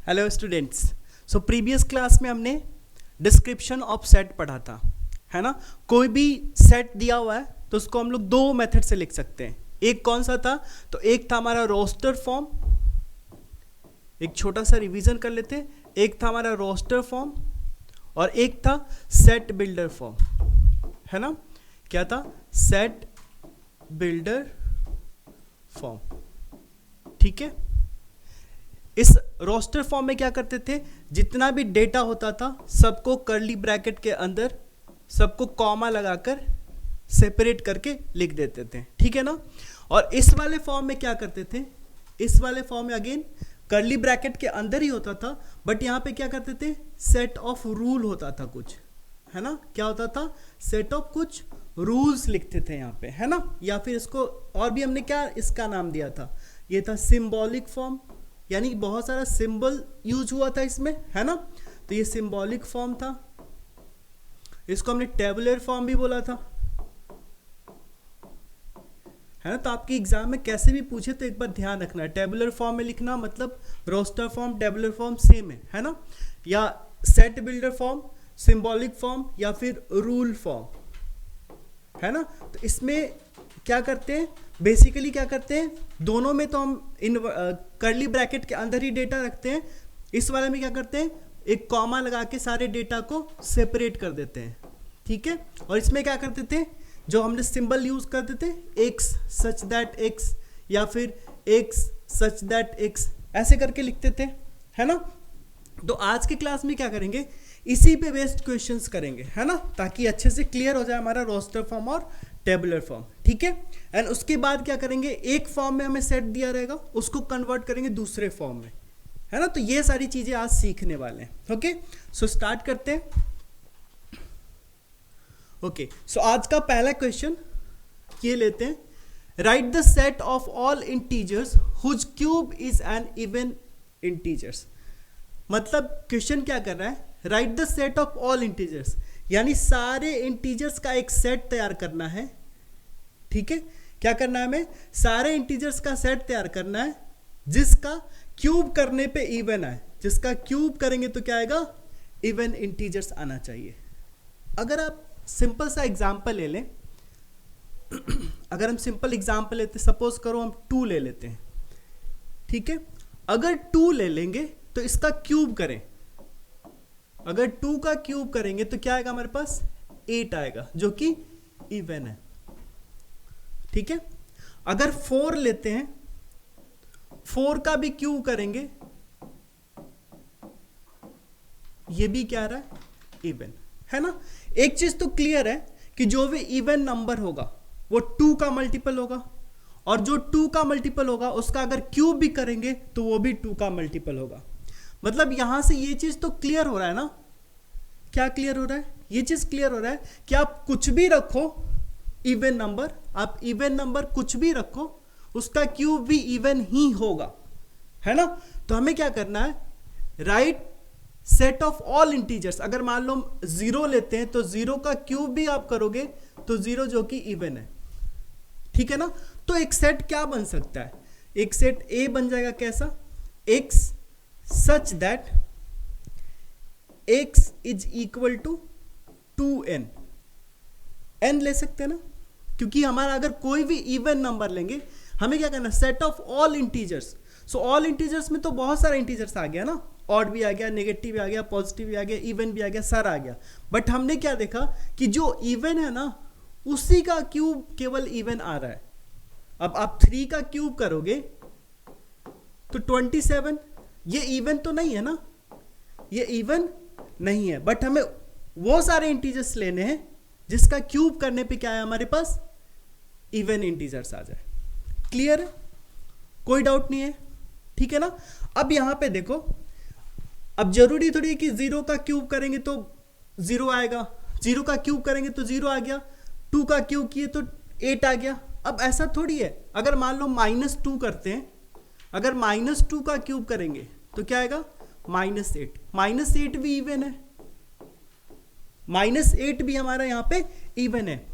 Hello students. So previous class में हमने description of set पढ़ा था, है ना। कोई भी सेट दिया हुआ है तो उसको हम लोग दो मेथड से लिख सकते हैं। एक कौन सा था, तो एक था हमारा रोस्टर फॉर्म, एक छोटा सा रिवीजन कर लेते हैं। एक था हमारा रोस्टर फॉर्म और एक था सेट बिल्डर फॉर्म, है ना। क्या था? सेट बिल्डर फॉर्म, ठीक है। इस रोस्टर फॉर्म में क्या करते थे, जितना भी डेटा होता था सबको कर्ली ब्रैकेट के अंदर सबको कॉमा लगाकर सेपरेट करके लिख देते थे, ठीक है ना। और इस वाले फॉर्म में क्या करते थे, इस वाले फॉर्म में अगेन कर्ली ब्रैकेट के अंदर ही होता था, बट यहाँ पे क्या करते थे, सेट ऑफ रूल होता था कुछ, है ना। क्या होता था? सेट ऑफ कुछ रूल्स लिखते थे यहाँ पे, है ना। या फिर इसको और भी हमने क्या इसका नाम दिया था, ये था सिंबॉलिक फॉर्म, यानी बहुत सारा सिंबल यूज हुआ था इसमें, है ना। तो ये सिंबॉलिक फॉर्म था, इसको हमने टेबुलर फॉर्म भी बोला था, है ना। तो आपके एग्जाम में कैसे भी पूछे तो एक बार ध्यान रखना है, टेबुलर फॉर्म में लिखना मतलब roster form tabular form same है ना। या set builder form, symbolic form या फिर रूल फॉर्म, है ना। तो इसमें क्या करते हैं, बेसिकली क्या करते हैं, दोनों में तो हम इन कर्ली ब्रैकेट के अंदर ही डेटा रखते हैं। इस वाले में क्या करते हैं, एक कॉमा लगा के सारे डेटा को सेपरेट कर देते हैं, ठीक है। और इसमें क्या करते थे, जो हमने सिंबल यूज करते थे, एक्स सच दैट एक्स या फिर एक्स सच दैट एक्स, ऐसे करके लिखते थे, है ना। तो आज के क्लास में क्या करेंगे, इसी पे बेस्ड क्वेश्चंस करेंगे, है ना, ताकि अच्छे से क्लियर हो जाए हमारा रोस्टर फॉर्म और टेबुलर फॉर्म, ठीक है। एंड उसके बाद क्या करेंगे, एक फॉर्म में हमें सेट दिया रहेगा, उसको कन्वर्ट करेंगे दूसरे फॉर्म में, है ना। तो ये सारी चीजें आज सीखने वाले हैं। ओके, सो स्टार्ट करते हैं। ओके, सो आज का पहला क्वेश्चन ये लेते हैं, write the set of all integers whose cube is an even integers. मतलब क्वेश्चन क्या कर रहा है, write the set of all integers, यानी सारे इंटीजर्स का एक सेट तैयार करना है, ठीक है। क्या करना है, हमें सारे इंटीजर्स का सेट तैयार करना है जिसका क्यूब करने पे इवन आए, जिसका क्यूब करेंगे तो क्या आएगा, इवन इंटीजर्स आना चाहिए। अगर आप सिंपल सा एग्जांपल ले लें, अगर हम सिंपल एग्जांपल लेते, सपोज करो हम 2 ले लेते हैं, ठीक है। अगर 2 ले लेंगे तो इसका क्यूब करें, अगर 2 का क्यूब करेंगे तो क्या आएगा हमारे पास, 8 आएगा, जो कि इवन है, ठीक है। अगर 4 लेते हैं, 4 का भी क्यूब करेंगे, ये भी क्या आ रहा है, इवन, है ना। एक चीज तो क्लियर है कि जो भी इवन नंबर होगा वो 2 का मल्टीपल होगा, और जो 2 का मल्टीपल होगा उसका अगर क्यूब भी करेंगे तो वो भी 2 का मल्टीपल होगा। मतलब यहां से ये चीज तो क्लियर हो रहा है ना, क्या क्लियर हो रहा है, ये चीज क्लियर हो रहा है कि आप कुछ भी रखो इवन नंबर, आप इवन नंबर कुछ भी रखो उसका क्यूब भी इवन ही होगा, है ना। तो हमें क्या करना है, right set of all integers. अगर मान लो 0 लेते हैं तो 0 का क्यूब भी आप करोगे तो 0 जो कि इवन है, ठीक है ना। तो एक सेट क्या बन सकता है, एक सेट ए बन जाएगा कैसा, x such that x is equal to 2n, n ले सकते हैं ना, क्योंकि हमारा अगर कोई भी इवन नंबर लेंगे हमें क्या करना, set of all integers. So all integers में तो बहुत सारा इंटीजर्स आ गया ना, ऑड भी आ गया, नेगेटिव भी आ गया, पॉजिटिव भी आ गया, इवन भी आ गया, सारा आ गया। बट हमने क्या देखा कि जो इवन है ना उसी का क्यूब केवल इवन आ रहा है। अब आप 3 का क्यूब करोगे तो 27, ये इवन तो नहीं है ना, ये इवन नहीं है, बट हमें वो सारे इंटीजर्स लेने हैं जिसका क्यूब करने पे क्या है हमारे पास, इवन इंटीजर्स आ जाए। क्लियर है, कोई डाउट नहीं है, ठीक है ना। अब यहां पे देखो, अब जरूरी थोड़ी है कि 0 का क्यूब करेंगे तो 0 आएगा, 0 का क्यूब करेंगे तो 0 आ गया, 2 का क्यूब किए तो 8 आ गया। अब ऐसा थोड़ी है, अगर मान लो -2 करते हैं, अगर -2 का क्यूब करेंगे तो क्या आएगा, -8, -8 भी इवन है, -8 भी हमारा यहां पे इवन है।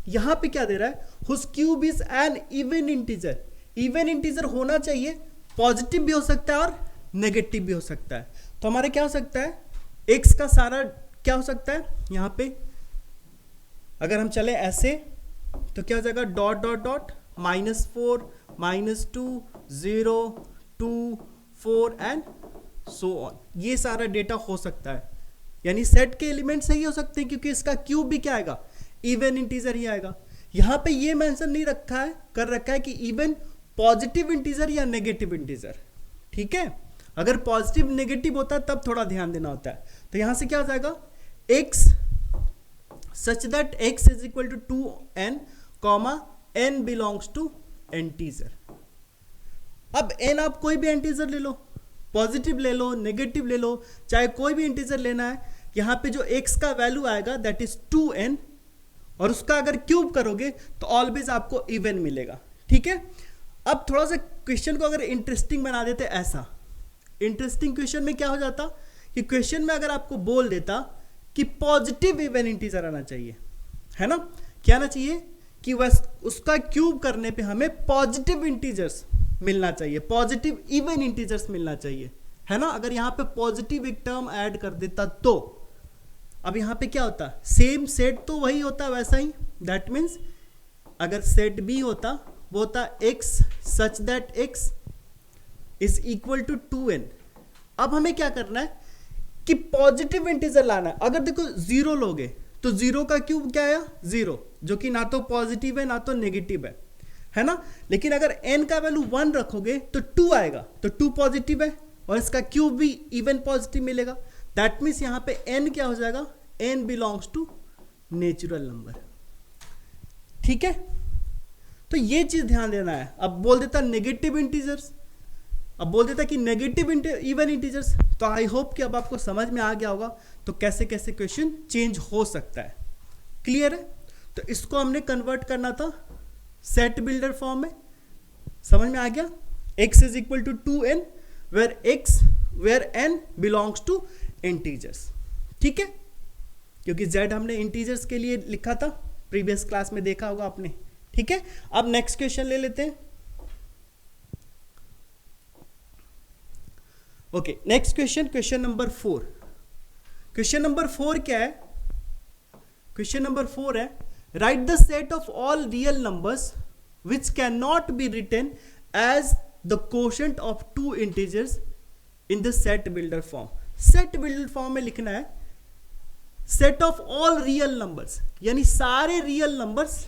यहां पे क्या दे रहा है, whose cube is an even integer. Even integer होना चाहिए, पॉजिटिव भी हो सकता है और नेगेटिव भी हो सकता है। तो हमारे क्या हो सकता है, x का सारा क्या हो सकता है, यहाँ पे अगर हम चले ऐसे तो क्या हो जाएगा, dot dot dot -4 -2 0 2 4 and so on, ये सारा डेटा हो सकता है। यानी सेट के एलिमेंट सही हो सकते हैं क्योंकि इसका क्यूब भी क्या आएगा, इवन इंटीजर ही आएगा। यहाँ पे ये मेंशन नहीं रखा है, कर रखा है कि इवन पॉजिटिव इंटीजर या नेगेटिव इंटीजर। ठीक है, अगर पॉजिटिव नेगेटिव होता है तब थोड़ा ध्यान देना होता है। तो यहां से क्या हो जाएगा, x such that x is equal to 2n comma n belongs to integer. अब n आप कोई भी इंटीजर ले लो, पॉजिटिव ले लो, नेगेटिव ले लो, चाहे कोई भी इंटीजर लेना है। यहां पे जो x का वैल्यू आएगा दैट इज 2n, और उसका अगर क्यूब करोगे तो ऑलवेज आपको इवन मिलेगा। ठीक है, अब थोड़ा सा क्वेश्चन को अगर इंटरेस्टिंग बना देते, ऐसा इंटरेस्टिंग क्वेश्चन में क्या हो जाता कि क्वेश्चन में अगर आपको बोल देता कि पॉजिटिव इवन इंटीजर आना चाहिए, है ना, क्या आना चाहिए कि बस उसका क्यूब करने पे हमें पॉजिटिव इंटीजर्स मिलना चाहिए, पॉजिटिव इवन इंटीजर्स मिलना चाहिए, है ना। अगर यहाँ पे पॉजिटिव एक टर्म ऐड कर देता तो अब यहाँ पे क्या होता, सेम सेट तो वही होता वैसा ही। दैट मीन्स अगर सेट बी होता वो होता x such that x is equal to 2n। अब हमें क्या करना है कि पॉजिटिव इंटीजर लाना है। अगर देखो 0 लोगे तो 0 का क्यूब क्या आया, 0, जो कि ना तो पॉजिटिव है ना तो नेगेटिव है ना। लेकिन अगर n का वैल्यू 1 रखोगे तो 2 आएगा, तो 2 पॉजिटिव है और इसका क्यूब भी इवन पॉजिटिव मिलेगा। दैट मीन्स यहाँ पे n क्या हो जाएगा, n belongs to natural number. ठीक है, तो ये चीज ध्यान देना है। अब बोल देता नेगेटिव इंटीजर्स, अब बोल देता कि नेगेटिव इवन इंटीजर्स, तो आई होप कि अब आपको समझ में आ गया होगा तो कैसे कैसे क्वेश्चन चेंज हो सकता है। क्लियर है, तो इसको हमने कन्वर्ट करना था सेट बिल्डर फॉर्म में, समझ में आ गया। x is equal to 2n where n belongs to integers. ठीक है, क्योंकि z हमने इंटीजर्स के लिए लिखा था, प्रीवियस क्लास में देखा होगा आपने। ठीक है, अब नेक्स्ट क्वेश्चन ले लेते हैं। Okay, next question, question number 4। Question number 4 क्या है, क्वेश्चन नंबर 4 है write the set of all real numbers which can not be written as the quotient of two integers in the set builder form. Set builder form में लिखना है set of all real numbers, यानी सारे real numbers,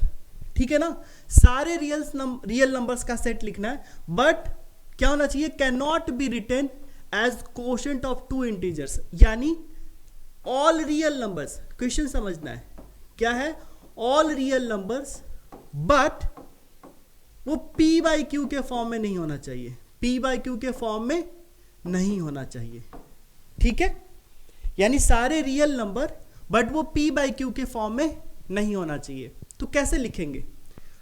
ठीक है ना, सारे real numbers का सेट लिखना है। बट क्या होना चाहिए, can not be written as quotient of two integers, यानी ऑल रियल नंबर्स। क्वेश्चन समझना है क्या है, ऑल रियल नंबर्स, बट वो p बाई क्यू के फॉर्म में नहीं होना चाहिए, p बाई क्यू के फॉर्म में नहीं होना चाहिए। ठीक है, यानी सारे रियल नंबर बट वो p बाई क्यू के फॉर्म में नहीं होना चाहिए। तो कैसे लिखेंगे,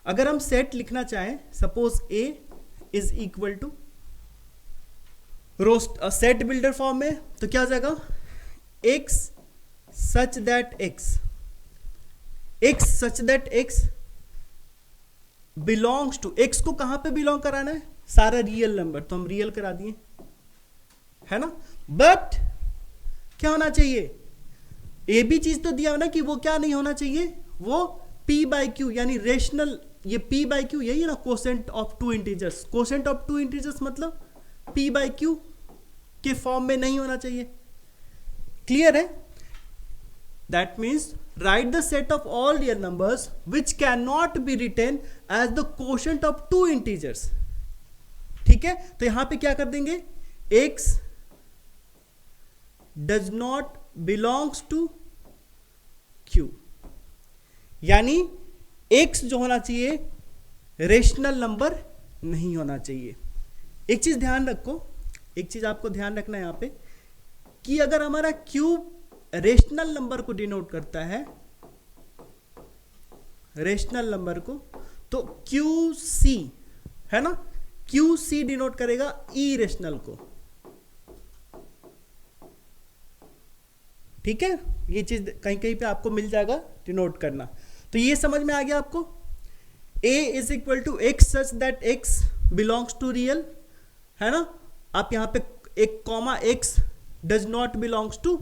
अगर हम सेट लिखना चाहें, suppose a is equal to roster set builder form में, तो क्या हो जाएगा, x such that x such that x belongs to, x को कहां पे बिलोंग कराना है, सारा रियल नंबर, तो हम रियल करा दिए, है ना। बट क्या होना चाहिए, ए भी चीज तो दिया ना कि वो क्या नहीं होना चाहिए, वो p बाई क्यू यानी रेशनल, ये p बाई क्यू यही है ना, quotient of two integers. Quotient of two integers मतलब p बाई क्यू के फॉर्म में नहीं होना चाहिए। क्लियर है, that means write the set of all real numbers which can not be written as the quotient of two integers. ठीक है, तो यहां पे क्या कर देंगे, x does not belongs to q, यानी x जो होना चाहिए रेशनल नंबर नहीं होना चाहिए। एक चीज ध्यान रखो, एक चीज आपको ध्यान रखना है यहां पे कि अगर हमारा क्यूब रेशनल नंबर को डिनोट करता है, रेशनल नंबर को, तो QC है ना, QC डिनोट करेगा ई रेशनल को। ठीक है, ये चीज कहीं कहीं पे आपको मिल जाएगा डिनोट करना। तो ये समझ में आ गया आपको, a is equal to x such that x belongs to real, है ना। आप यहाँ पे एक comma x does not belongs to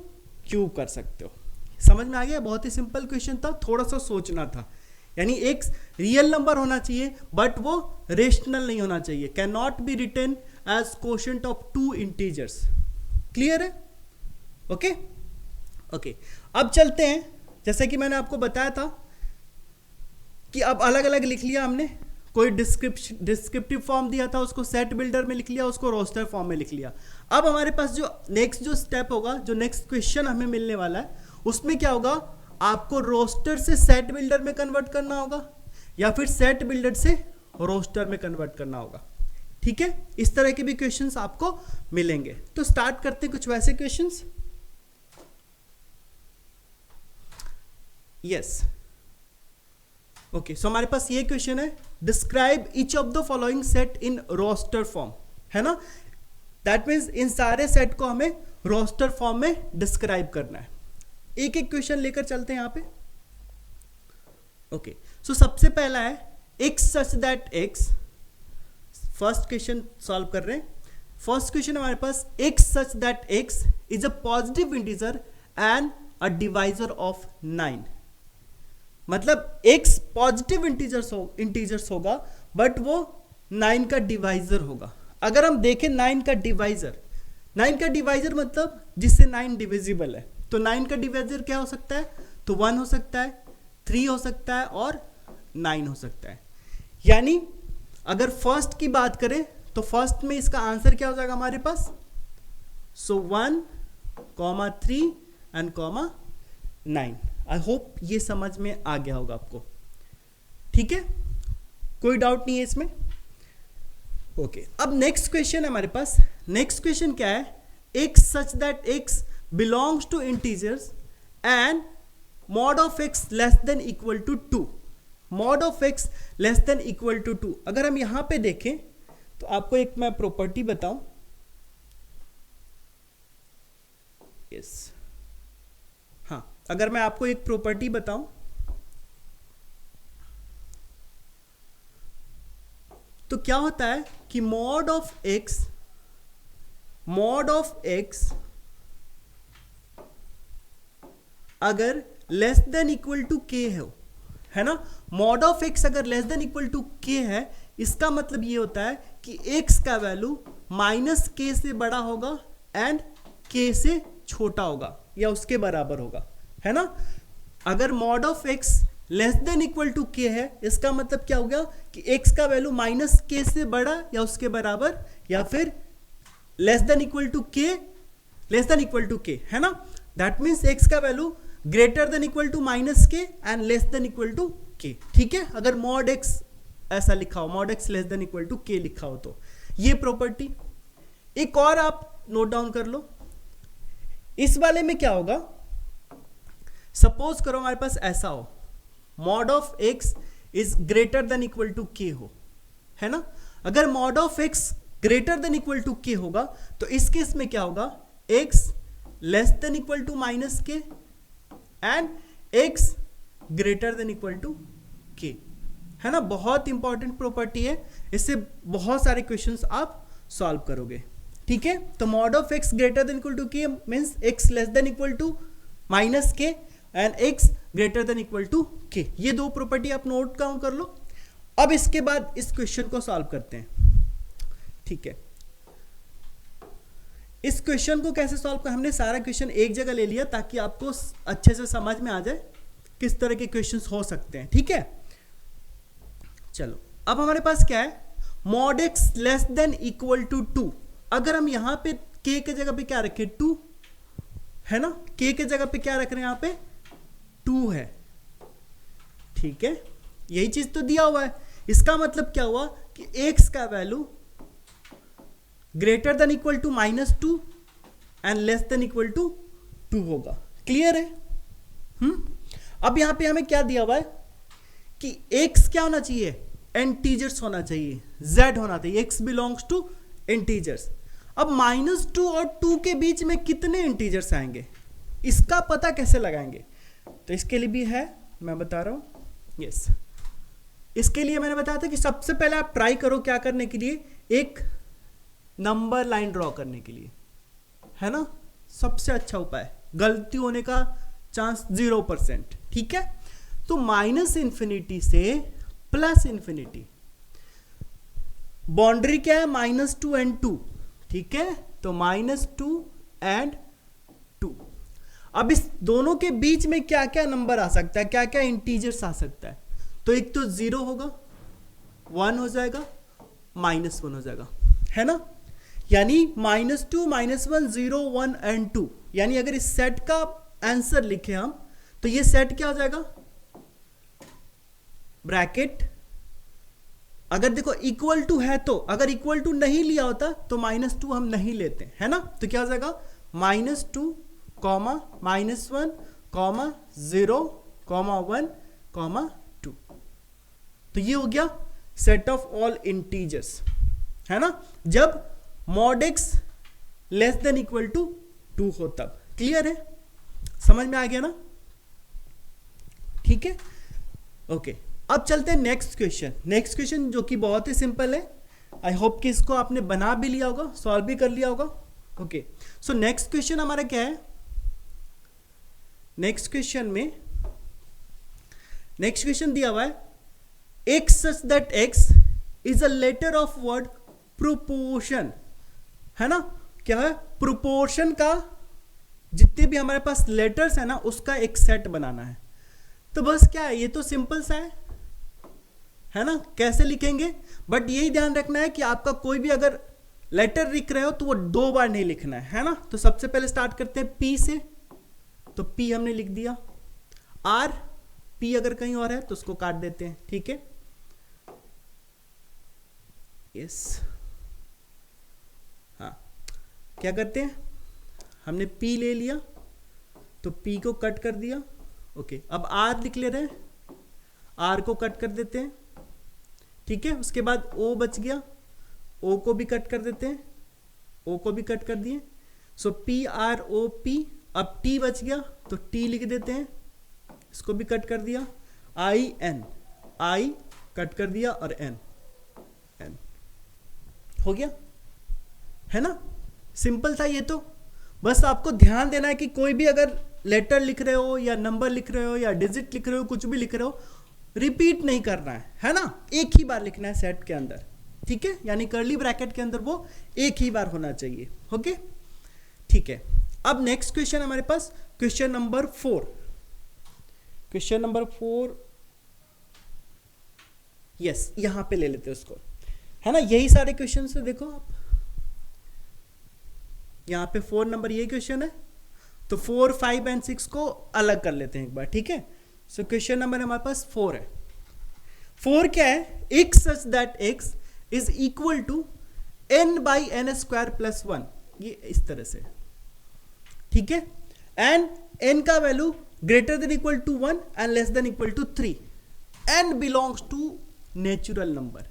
cube कर सकते हो। समझ में आ गया? बहुत ही सिंपल क्वेश्चन था, थोड़ा सा सोचना था। यानी एक्स रियल नंबर होना चाहिए बट वो रेशनल नहीं होना चाहिए, can not be written as quotient of two integers. Clear है? ओके ओके, अब चलते हैं, जैसे कि मैंने आपको बताया था कि अब अलग अलग लिख लिया हमने, कोई डिस्क्रिप्टिव फॉर्म दिया था उसको सेट बिल्डर में लिख लिया, उसको रोस्टर फॉर्म में लिख लिया। अब हमारे पास जो नेक्स्ट जो स्टेप होगा, जो नेक्स्ट क्वेश्चन हमें मिलने वाला है, उसमें क्या होगा, आपको रोस्टर से सेट बिल्डर में कन्वर्ट करना होगा या फिर सेट बिल्डर से रोस्टर में कन्वर्ट करना होगा। ठीक है, इस तरह के भी क्वेश्चंस आपको मिलेंगे। तो स्टार्ट करते हैं कुछ वैसे क्वेश्चंस। यस ओके, सो हमारे पास ये क्वेश्चन है, describe each of the following set in roster form, है ना। दैट मीन्स इन सारे सेट को हमें रोस्टर फॉर्म में डिस्क्राइब करना है। एक एक क्वेश्चन लेकर चलते हैं यहां पे। ओके, सो सबसे पहला है x such that x. First question solve कर रहे हैं। फर्स्ट क्वेश्चन हमारे पास, x such that x is a positive integer and a divisor of 9। मतलब x पॉजिटिव इंटीजर्स होगा बट वो 9 का डिवाइजर होगा। अगर हम देखें 9 का डिवाइजर मतलब जिससे 9 डिविजिबल है, तो 9 का डिवाइजर क्या हो सकता है, तो 1 हो सकता है, 3 हो सकता है और 9 हो सकता है। यानी अगर फर्स्ट की बात करें तो फर्स्ट में इसका आंसर क्या हो जाएगा हमारे पास, सो 1, 3 एंड 9। आई होप ये समझ में आ गया होगा आपको। ठीक है, कोई डाउट नहीं है इसमें। ओके, अब नेक्स्ट क्वेश्चन है हमारे पास। नेक्स्ट क्वेश्चन क्या है, x such that x belongs to integers and mod of x less than equal to 2। Mod of x less than equal to 2। अगर हम यहां पे देखें तो आपको एक मैं प्रॉपर्टी बताऊं। यस हाँ, अगर मैं आपको एक प्रॉपर्टी बताऊं तो क्या होता है कि मॉड ऑफ एक्स अगर less than equal to k है ना, मॉड ऑफ एक्स अगर less than equal to k है, इसका मतलब ये होता है कि एक्स का वैल्यू माइनस के से बड़ा होगा एंड के से छोटा होगा या उसके बराबर होगा, है ना। अगर mod of x less than equal to k है, इसका मतलब क्या हो गया कि एक्स का वैल्यू माइनस के से बड़ा या उसके बराबर या फिर less than equal to k, है ना। दैट मीन्स एक्स का value greater than equal to minus k and less than equal to k. ठीक है, अगर मॉड एक्स ऐसा लिखा हो, mod x less than equal to k लिखा हो तो ये प्रॉपर्टी। एक और आप नोट डाउन कर लो। इस वाले में क्या होगा, सपोज करो हमारे पास ऐसा हो, mod of x is greater than equal to k हो, है ना। अगर mod of x greater than equal to k होगा तो इस केस में क्या होगा, x less than equal to minus k and x greater than equal to k, है ना। बहुत इंपॉर्टेंट प्रॉपर्टी है, इससे बहुत सारे क्वेश्चंस आप सॉल्व करोगे। ठीक है, तो mod of x greater than equal to k means x less than equal to minus k and x greater than equal to k. ये दो प्रॉपर्टी आप नोट डाउन कर लो। अब इसके बाद इस क्वेश्चन को सॉल्व करते हैं। ठीक है, इस क्वेश्चन को कैसे सॉल्व कर, हमने सारा क्वेश्चन एक जगह ले लिया ताकि आपको अच्छे से समझ में आ जाए किस तरह के क्वेश्चंस हो सकते हैं। ठीक है, चलो अब हमारे पास क्या है, mod x less than equal to 2। अगर हम यहां पे के के जगह पे क्या रखें, 2, है ना। के के जगह पे क्या रख रहे हैं, यहां पे 2 है। ठीक है, यही चीज तो दिया हुआ है। इसका मतलब क्या हुआ कि एक्स का value greater than equal to -2 and less than equal to 2 होगा। क्लियर है? अब यहां पे हमें क्या दिया हुआ है कि एक्स क्या होना चाहिए, इंटीजर्स होना चाहिए, z होना चाहिए, x बिलोंग्स टू इंटीजर्स। अब -2 और 2 के बीच में कितने इंटीजर्स आएंगे, इसका पता कैसे लगाएंगे, तो इसके लिए भी है, मैं बता रहा हूं। यस, इसके लिए मैंने बताया था कि सबसे पहले आप ट्राई करो क्या करने के लिए, एक नंबर लाइन ड्रॉ करने के लिए, है ना, सबसे अच्छा उपाय, गलती होने का चांस 0%। ठीक है, तो माइनस इन्फिनिटी से प्लस इन्फिनिटी, बाउंड्री क्या है, -2 and 2। ठीक है, तो -2 and 2। अब इस दोनों के बीच में क्या क्या नंबर आ सकता है, क्या क्या इंटीजर्स आ सकता है, तो एक तो 0 होगा, 1 हो जाएगा, -1 हो जाएगा, है ना, यानी -2, -1, 0, 1 and 2। यानी अगर इस सेट का आंसर लिखे हम, तो ये सेट क्या हो जाएगा, ब्रैकेट, अगर देखो इक्वल टू है तो, अगर इक्वल टू नहीं लिया होता तो -2 हम नहीं लेते, है ना, तो क्या हो जाएगा, -2, -1, -0, -1, -2। तो ये हो गया सेट ऑफ ऑल इंटीजर्स, है ना, जब mod x less than equal to 2 हो तब। क्लियर है, समझ में आ गया ना, ठीक है, ओके। अब चलते हैं नेक्स्ट क्वेश्चन। नेक्स्ट क्वेश्चन जो कि बहुत ही सिंपल है, आई होप कि इसको आपने बना भी लिया होगा, सॉल्व भी कर लिया होगा। ओके, सो नेक्स्ट क्वेश्चन हमारा क्या है, नेक्स्ट क्वेश्चन में, नेक्स्ट क्वेश्चन दिया हुआ है x such that x is a letter of word proportion, है ना, क्या है, प्रोपोर्शन का जितने भी हमारे पास लेटर्स है ना, उसका एक सेट बनाना है। तो बस क्या है, ये तो सिंपल सा है ना, कैसे लिखेंगे, बट यही ध्यान रखना है कि आपका कोई भी अगर लेटर लिख रहे हो तो वो 2 बार नहीं लिखना है ना। तो सबसे पहले स्टार्ट करते हैं P से, तो P हमने लिख दिया, R, P अगर कहीं और है तो उसको काट देते हैं, ठीक है, यस, हाँ, क्या करते हैं, हमने P ले लिया तो P को कट कर दिया, ओके। अब R लिख ले रहे हैं, R को कट कर देते हैं, ठीक है, उसके बाद O बच गया, O को भी कट कर देते हैं, O को भी कट कर दिए, सो P R O P। अब T बच गया तो T लिख देते हैं, इसको भी कट कर दिया, I N, I कट कर दिया और N, N हो गया, है ना, सिंपल था ये। तो बस आपको ध्यान देना है कि कोई भी अगर लेटर लिख रहे हो या नंबर लिख रहे हो या डिजिट लिख रहे हो, कुछ भी लिख रहे हो, रिपीट नहीं करना है ना, एक ही बार लिखना है सेट के अंदर, ठीक है, यानी कर्ली ब्रैकेट के अंदर वो एक ही बार होना चाहिए, ओके, ठीक है। अब नेक्स्ट क्वेश्चन हमारे पास question number 4, question number 4, yes, यहां पे ले लेते हैं उसको, है ना, यही सारे क्वेश्चन से देखो आप, यहां पे 4 नंबर यही क्वेश्चन है, तो 4, 5 एंड 6 को अलग कर लेते हैं एक बार, ठीक है। सो क्वेश्चन नंबर हमारे पास 4 है। 4 क्या है, x such that x is equal to n by n square plus 1, ये इस तरह से, ठीक है, एंड n का value greater than equal to 1 and less than equal to 3, n belongs to natural number.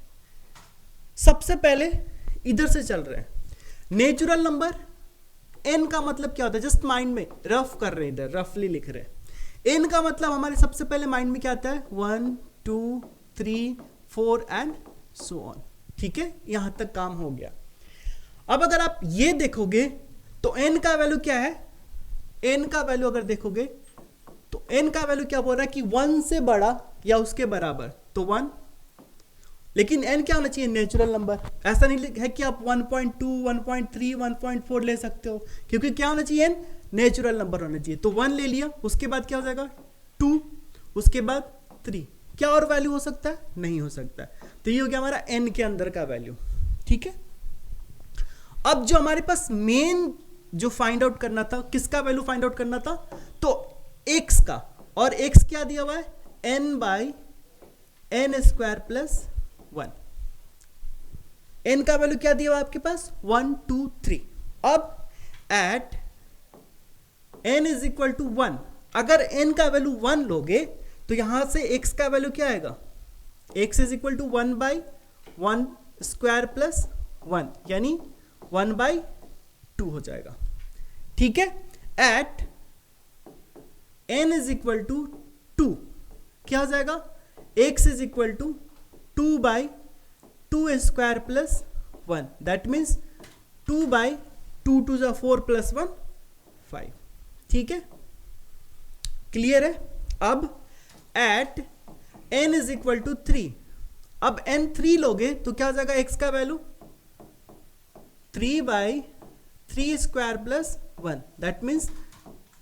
सबसे पहले इधर से चल रहे हैं, नेचुरल नंबर, n का मतलब क्या होता है, जस्ट माइंड में रफ कर रहे हैं, इधर रफली लिख रहे हैं। n का मतलब हमारे सबसे पहले माइंड में क्या आता है, 1 2 3 4 एंड सो ऑन, ठीक है, यहां तक काम हो गया। अब अगर आप ये देखोगे तो n का वैल्यू क्या है, n का वैल्यू अगर देखोगे तो n का वैल्यू क्या बोल रहा है कि 1 से बड़ा या उसके बराबर, तो 1, लेकिन n क्या होना चाहिए, नेचुरल नंबर। ऐसा नहीं है कि आप 1.2 1.3 1.4 ले सकते हो, क्योंकि क्या होना चाहिए, n नेचुरल नंबर होना चाहिए। तो 1 ले लिया, उसके बाद क्या हो जाएगा 2, उसके बाद 3, क्या और वैल्यू हो सकता है, नहीं हो सकता। तो ये हो गया हमारा n के अंदर का वैल्यू, ठीक है। अब जो हमारे पास मेन जो फाइंड आउट करना था, किसका वैल्यू फाइंड आउट करना था, तो x का, और x क्या दिया हुआ है, n by n square plus 1, n का वैल्यू क्या दिया हुआ है आपके पास, 1 2 3। अब at n is equal to 1, अगर n का वैल्यू 1 लोगे तो यहां से x का वैल्यू क्या आएगा, x is equal to 1 by 1 square plus 1, यानी 1 बाई 2 हो जाएगा, ठीक है। At n is equal to 2 क्या हो जाएगा, x is equal to 2 by 2 square plus 1, that means 2 by 2 two जा 4 प्लस 1 5। ठीक है, क्लियर है। अब at n is equal to 3, अब n 3 लोगे तो क्या हो जाएगा x का value 3 by 3 square plus 1, that means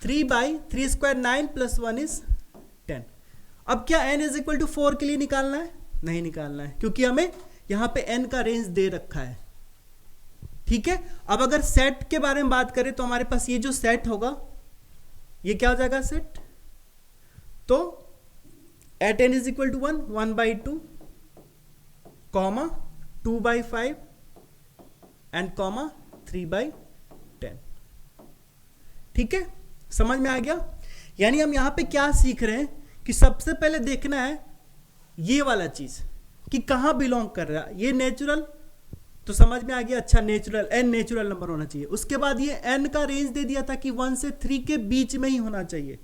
3 by 3 square 9 plus 1 is 10। अब क्या n इज इक्वल टू 4 के लिए निकालना है? नहीं निकालना है, क्योंकि हमें यहां पे n का रेंज दे रखा है। ठीक है, अब अगर सेट के बारे में बात करें तो हमारे पास ये जो सेट होगा ये क्या हो जाएगा सेट, तो at n is equal to 1, 1 by 2 comma 2 by 5 and comma 3 by 10। ठीक है, समझ में आ गया। यानी हम यहां पे क्या सीख रहे हैं कि सबसे पहले देखना है ये वाला चीज कि कहां बिलोंग कर रहा है। ये नेचुरल तो समझ में आ गया, अच्छा नेचुरल n नेचुरल नंबर होना चाहिए। उसके बाद ये n का रेंज दे दिया था कि 1 से 3 के बीच में ही होना चाहिए,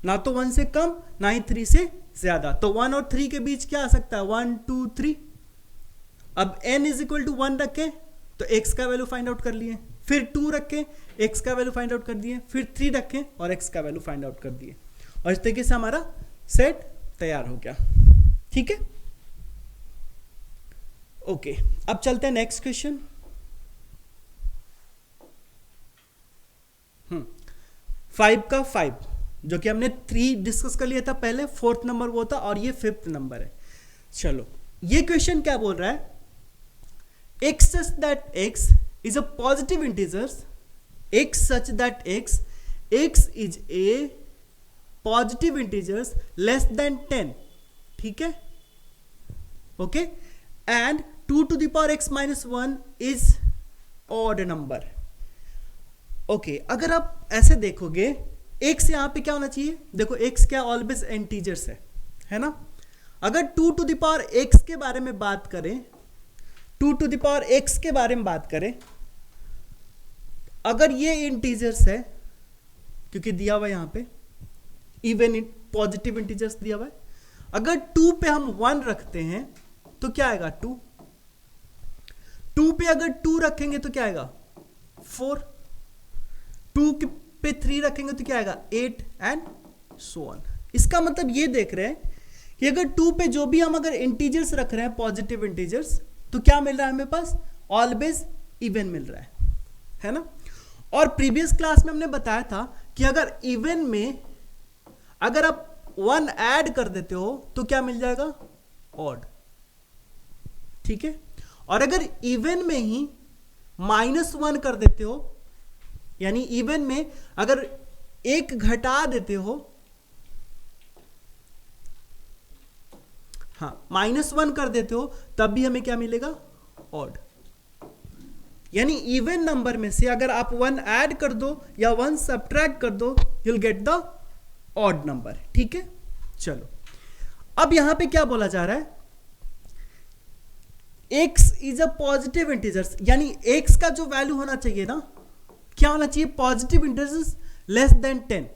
ना तो 1 से कम ना ही 3 से ज्यादा। तो 1 और 3 के बीच क्या आ सकता है 1 2 3। अब n इज इक्वल टू 1 रखे तो x का वैल्यू फाइंड आउट कर लिए, फिर 2 रखें x का वैल्यू फाइंड आउट कर दिए, फिर 3 रखें और x का वैल्यू फाइंड आउट कर दिए, और इस तरीके से हमारा सेट तैयार हो गया। ठीक है, ओके। अब चलते हैं नेक्स्ट क्वेश्चन। 5 का 5 जो कि हमने 3 डिस्कस कर लिया था पहले, 4th नंबर वो था और ये 5th नंबर है। चलो ये क्वेश्चन क्या बोल रहा है, x such that x is a positive integers, x such that x is a positive integers less than 10। ठीक है, okay, and 2 to the power x minus 1 is odd number। Okay, अगर आप ऐसे देखोगे x यहां पे क्या होना चाहिए, देखो x क्या ऑलवेज इंटीजर्स है ना। अगर 2 to the power x के बारे में बात करें, 2 to the power x के बारे में बात करें, अगर ये इंटीजर्स है क्योंकि दिया हुआ यहां पे इवन पॉजिटिव इंटीजर्स दिया हुआ है, अगर 2 पे हम 1 रखते हैं तो क्या आएगा 2, 2 पे अगर 2 रखेंगे तो क्या आएगा 4, 2 पे 3 रखेंगे तो क्या आएगा 8 एंड सो ऑन। इसका मतलब ये देख रहे हैं कि अगर 2 पे जो भी हम अगर इंटीजर्स रख रहे हैं पॉजिटिव इंटीजर्स, तो क्या मिल रहा है हमें पास ऑलवेज इवन मिल रहा है ना। और प्रीवियस क्लास में हमने बताया था कि अगर इवन में अगर आप 1 ऐड कर देते हो तो क्या मिल जाएगा ऑड। ठीक है, और अगर इवन में ही -1 कर देते हो, यानी इवन में अगर 1 घटा देते हो, हाँ -1 कर देते हो, तब भी हमें क्या मिलेगा ऑड। यानी इवन नंबर में से अगर आप 1 ऐड कर दो या 1 सब्ट्रैक्ट कर दो, you'll get the odd number। ठीक है, चलो अब यहां पे क्या बोला जा रहा है, x is a positive integers, यानी x का जो वैल्यू होना चाहिए ना, क्या होना चाहिए positive integers less than 10।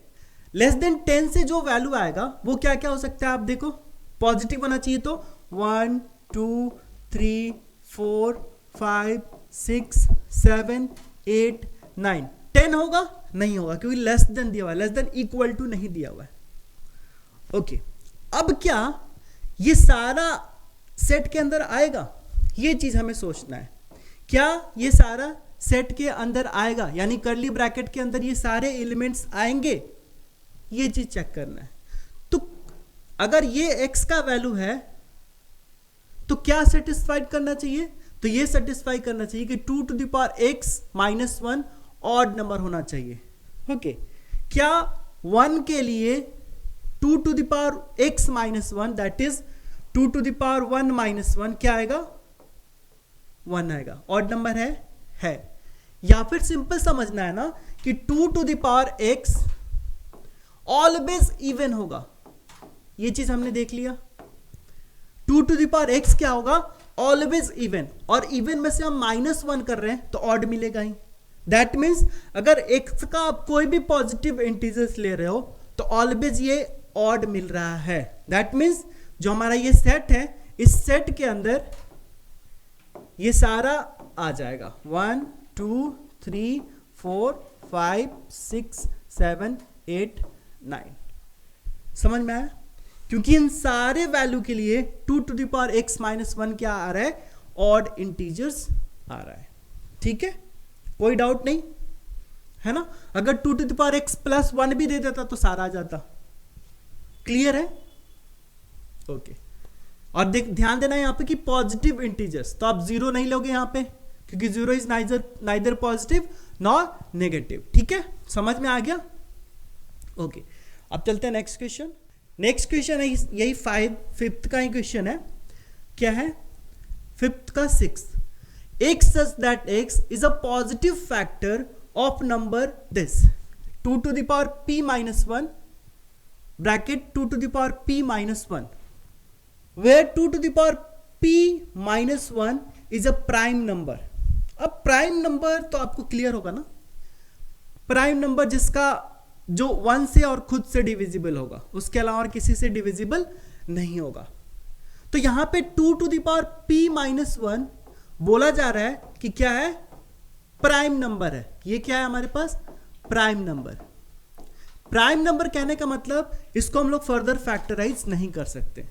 Less than 10 से जो वैल्यू आएगा वो क्या क्या हो सकता है, आप देखो पॉजिटिव होना चाहिए तो 1 2 3 4 5 6 7 8 9 10 होगा, नहीं होगा क्योंकि लेस देन दिया हुआ है, लेस देन इक्वल टू नहीं दिया हुआ है। ओके, अब क्या ये सारा सेट के अंदर आएगा, ये चीज हमें सोचना है। क्या ये सारा सेट के अंदर आएगा, यानी कर्ली ब्रैकेट के अंदर ये सारे एलिमेंट्स आएंगे, ये चीज चेक करना है। तो अगर ये x का वैल्यू है तो क्या सेटिस्फाइड करना चाहिए, तो ये सेटिस्फाई करना चाहिए कि 2 to the power x minus 1 odd number होना चाहिए। ओके, क्या 1 के लिए 2 to the power x minus 1 that is 2 to the power 1 minus 1 क्या आएगा 1 आएगा, ऑड नंबर है। या फिर सिंपल समझना है ना कि 2 to the power x always even होगा, ये चीज हमने देख लिया। 2 to the power x क्या होगा ऑलवेज इवन, और इवन में से हम -1 कर रहे हैं तो ऑड मिलेगा ही। दैट मीन्स अगर x का आप कोई भी पॉजिटिव इंटीजर्स ले रहे हो तो ऑलवेज ये ऑड मिल रहा है। दैट मीन्स जो हमारा ये सेट है, इस सेट के अंदर ये सारा आ जाएगा 1 2 3 4 5 6 7 8 9। समझ में आया? क्योंकि इन सारे वैल्यू के लिए 2 to the power x minus 1 क्या आ रहा है? ऑड इंटीजर्स आ रहा है। ठीक है, कोई डाउट नहीं है ना? अगर 2 to the power x plus 1 भी दे देता तो सारा आ जाता। क्लियर है? ओके। और ध्यान देना यहाँ पे कि पॉजिटिव इंटीजर्स, तो आप जीरो नहीं लोगे यहाँ पे, क्योंकि zero is neither positive nor negative. ठीक है, समझ में आ गया? ओके, अब चलते हैं नेक्स्ट क्वेश्चन। नेक्स्ट क्वेश्चन है यही फिफ्थ का ही क्वेश्चन है। क्या है? फिफ्थ का 6, x such that x is a positive factor of number this 2 to the power p minus 1 bracket 2 to the power p minus 1 where 2 to the power p minus 1 is a prime number। अब prime number तो आपको clear होगा ना, prime number जिसका जो 1 से और खुद से डिविजिबल होगा, उसके अलावा और किसी से डिविजिबल नहीं होगा। तो यहां पे 2 to the power p minus 1 बोला जा रहा है कि क्या है? प्राइम नंबर है। ये क्या है हमारे पास? Prime number. प्राइम नंबर कहने का मतलब इसको हम लोग फर्दर फैक्टराइज नहीं कर सकते,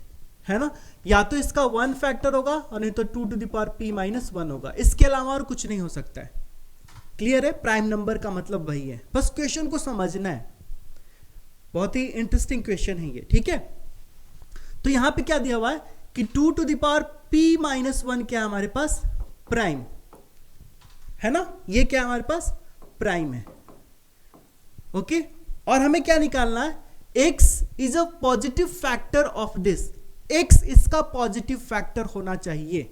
है ना? या तो इसका 1 फैक्टर होगा और नहीं तो 2 to the power p minus 1 होगा, इसके अलावा और कुछ नहीं हो सकता है। क्लियर है? प्राइम नंबर का मतलब वही है, बस क्वेश्चन को समझना है। बहुत ही इंटरेस्टिंग क्वेश्चन है ये। ठीक है, तो यहां पे क्या दिया हुआ है कि 2 to the power p minus 1 क्या है हमारे पास? प्राइम है ना? ये क्या हमारे पास? प्राइम है। ओके, और हमें क्या निकालना है? x is a positive factor of this. x इसका पॉजिटिव फैक्टर होना चाहिए,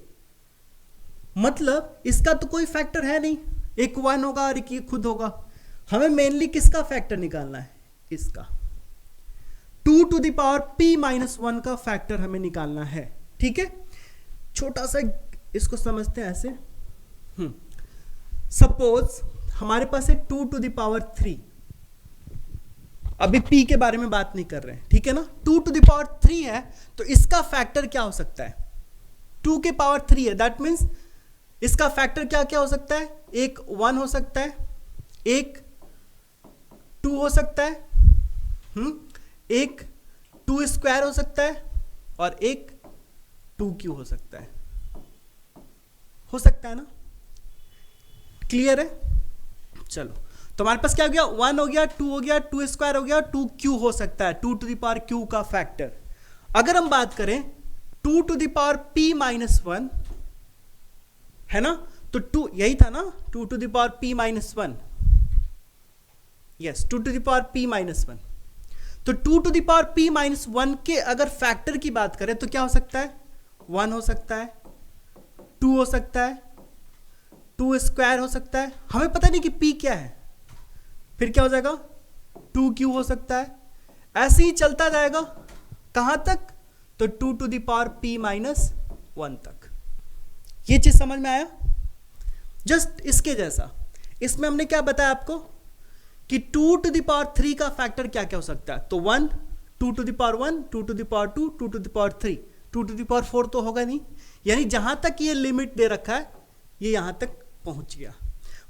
मतलब इसका तो कोई फैक्टर है नहीं, एक 1 होगा और एक ये खुद होगा। हमें मेनली किसका फैक्टर निकालना है? इसका 2 to the power p minus 1 का फैक्टर हमें निकालना है। ठीक है, छोटा सा इसको समझते हैं ऐसे। सपोज हमारे पास है 2 टू द पावर 3, अभी p के बारे में बात नहीं कर रहे हैं, ठीक है ना? 2 टू द पावर 3 है तो इसका फैक्टर क्या हो सकता है? 2 के पावर 3 है, दैट मीन्स इसका फैक्टर क्या क्या हो सकता है? एक 1 हो सकता है, एक 2 हो सकता है, एक 2 स्क्वायर हो सकता है और एक 2 क्यू हो सकता है। हो सकता है ना? क्लियर है? चलो, तो हमारे पास क्या हो गया? 1 हो गया, 2 हो गया, 2 स्क्वायर हो गया, 2 क्यू हो सकता है, 2 टू द पावर क्यू का फैक्टर। अगर हम बात करें 2 to the power p minus 1 है ना, तो 2 यही था ना, 2 to the power p minus 1, yes 2 to the power p minus 1। तो 2 to the power p minus 1 के अगर फैक्टर की बात करें तो क्या हो सकता है? 1 हो सकता है, 2 हो सकता है, 2 स्क्वायर हो सकता है, हमें पता नहीं कि p क्या है। फिर क्या हो जाएगा? 2 क्यू हो सकता है, ऐसे ही चलता जाएगा। कहां तक? तो 2 to the power p minus 1 तक। ये चीज समझ में आया? जस्ट इसके जैसा इसमें हमने क्या बताया आपको कि 2 टू द पावर 3 का फैक्टर क्या क्या हो सकता है? तो 1, 2 to the power 1, 2 to the power 2, 2 to the power 3, 2 to the power 4 तो होगा नहीं, यानी जहां तक ये लिमिट दे रखा है ये यहां तक पहुंच गया।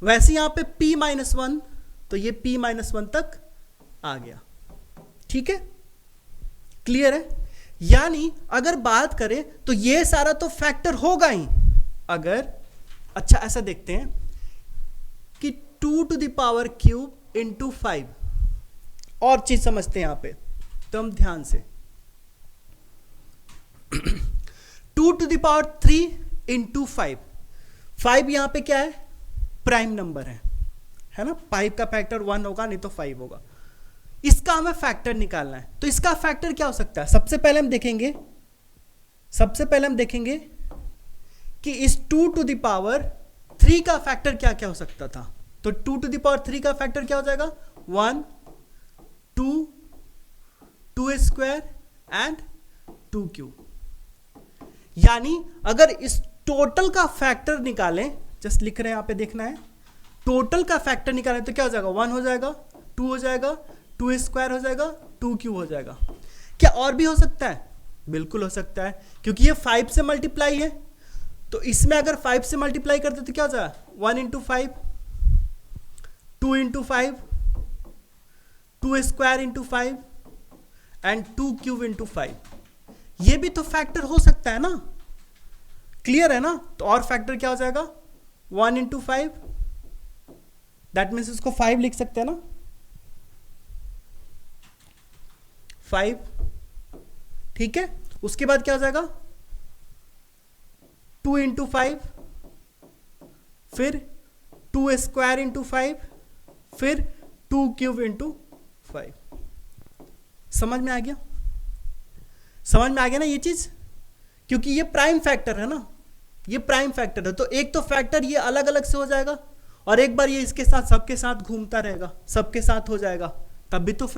वैसे यहां पे p माइनस 1, तो ये p माइनस 1 तक आ गया। ठीक है, क्लियर है? यानी अगर बात करें तो ये सारा तो फैक्टर होगा ही। अगर अच्छा ऐसा देखते हैं कि 2 to the power cube into 5, और चीज समझते हैं यहां पे तो हम ध्यान से 2 टू द पावर 3 इंटू 5, 5 यहां पे क्या है? प्राइम नंबर है ना? 5 का फैक्टर 1 होगा, नहीं तो 5 होगा। इसका हमें फैक्टर निकालना है, तो इसका फैक्टर क्या हो सकता है? सबसे पहले हम देखेंगे कि इस 2 टू द पावर 3 का फैक्टर क्या क्या हो सकता था। तो 2 टू द पावर 3 का फैक्टर क्या हो जाएगा? 1, 2, 2 स्क्वायर एंड 2 क्यू। यानी अगर इस टोटल का फैक्टर निकालें, जस्ट लिख रहे हैं यहां पे, देखना है, टोटल का फैक्टर निकालें तो क्या हो जाएगा? 1 हो जाएगा, 2 हो जाएगा, 2 स्क्वायर हो जाएगा, 2 क्यू हो जाएगा। क्या और भी हो सकता है? बिल्कुल हो सकता है, क्योंकि ये 5 से मल्टीप्लाई है, तो इसमें अगर 5 से मल्टीप्लाई करते तो क्या हो जाएगा? 1 into 5 2 into 5, 2 square into 5 and 2 cube into 5। ये भी तो फैक्टर हो सकता है ना, क्लियर है ना। तो और फैक्टर क्या हो जाएगा, 1 इंटू 5, दैट मीन्स इसको 5 लिख सकते हैं ना, 5, ठीक है। उसके बाद क्या हो जाएगा, 2 इंटू 5, फिर 2 स्क्वायर इंटू 5, फिर 2 क्यूब इंटू 5। समझ में आ गया, समझ में आ गया ना ये चीज, क्योंकि ये प्राइम फैक्टर है ना, ये प्राइम फैक्टर है। तो एक तो फैक्टर ये अलग अलग से हो जाएगा, और एक बार ये इसके साथ सबके साथ घूमता रहेगा, सबके साथ हो जाएगा, तब भी तो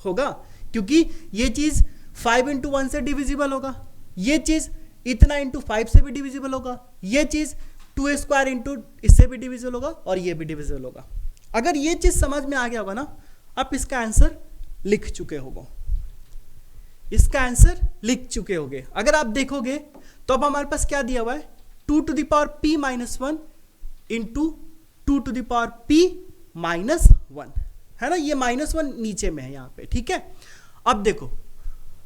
होगा, क्योंकि ये चीज 5 इंटू 1 से डिविजिबल होगा, ये चीज इतना इंटू 5 से भी डिविजिबल होगा, ये चीज 2 स्क्वायर इंटू इससे भी डिविजिबल होगा, और ये भी डिविजिबल होगा। अगर ये चीज समझ में आ गया होगा ना, आप इसका आंसर लिख चुके होगे, इसका आंसर लिख चुके होगे। अगर आप देखोगे तो अब हमारे पास क्या दिया हुआ है, 2 to the power p minus 1 into 2 to the power p minus 1, है ना, ये -1 नीचे में है यहाँ पे, ठीक है। अब देखो,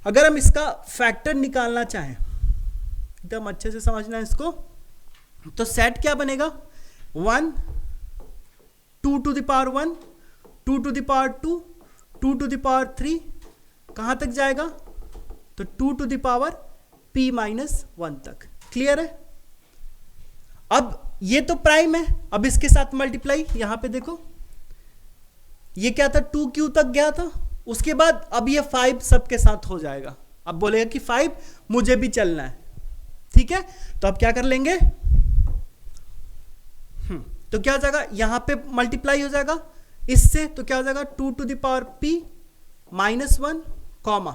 अगर हम इसका फैक्टर निकालना चाहें, एकदम अच्छे से समझना है इसको, तो सेट क्या बनेगा, 1, 2 to the power 1, 2 to the power 2, 2 to the power 3, कहां तक जाएगा, तो 2 to the power p minus 1 तक। क्लियर है। अब ये तो प्राइम है, अब इसके साथ मल्टीप्लाई, यहां पे देखो ये क्या था, 2q तक गया था, उसके बाद अब ये 5 सबके साथ हो जाएगा। अब बोलेगा कि 5 मुझे भी चलना है, ठीक है। तो अब क्या कर लेंगे, तो क्या हो जाएगा, यहां पे मल्टीप्लाई हो जाएगा इससे, तो क्या हो जाएगा 2 to the power p minus 1 comma,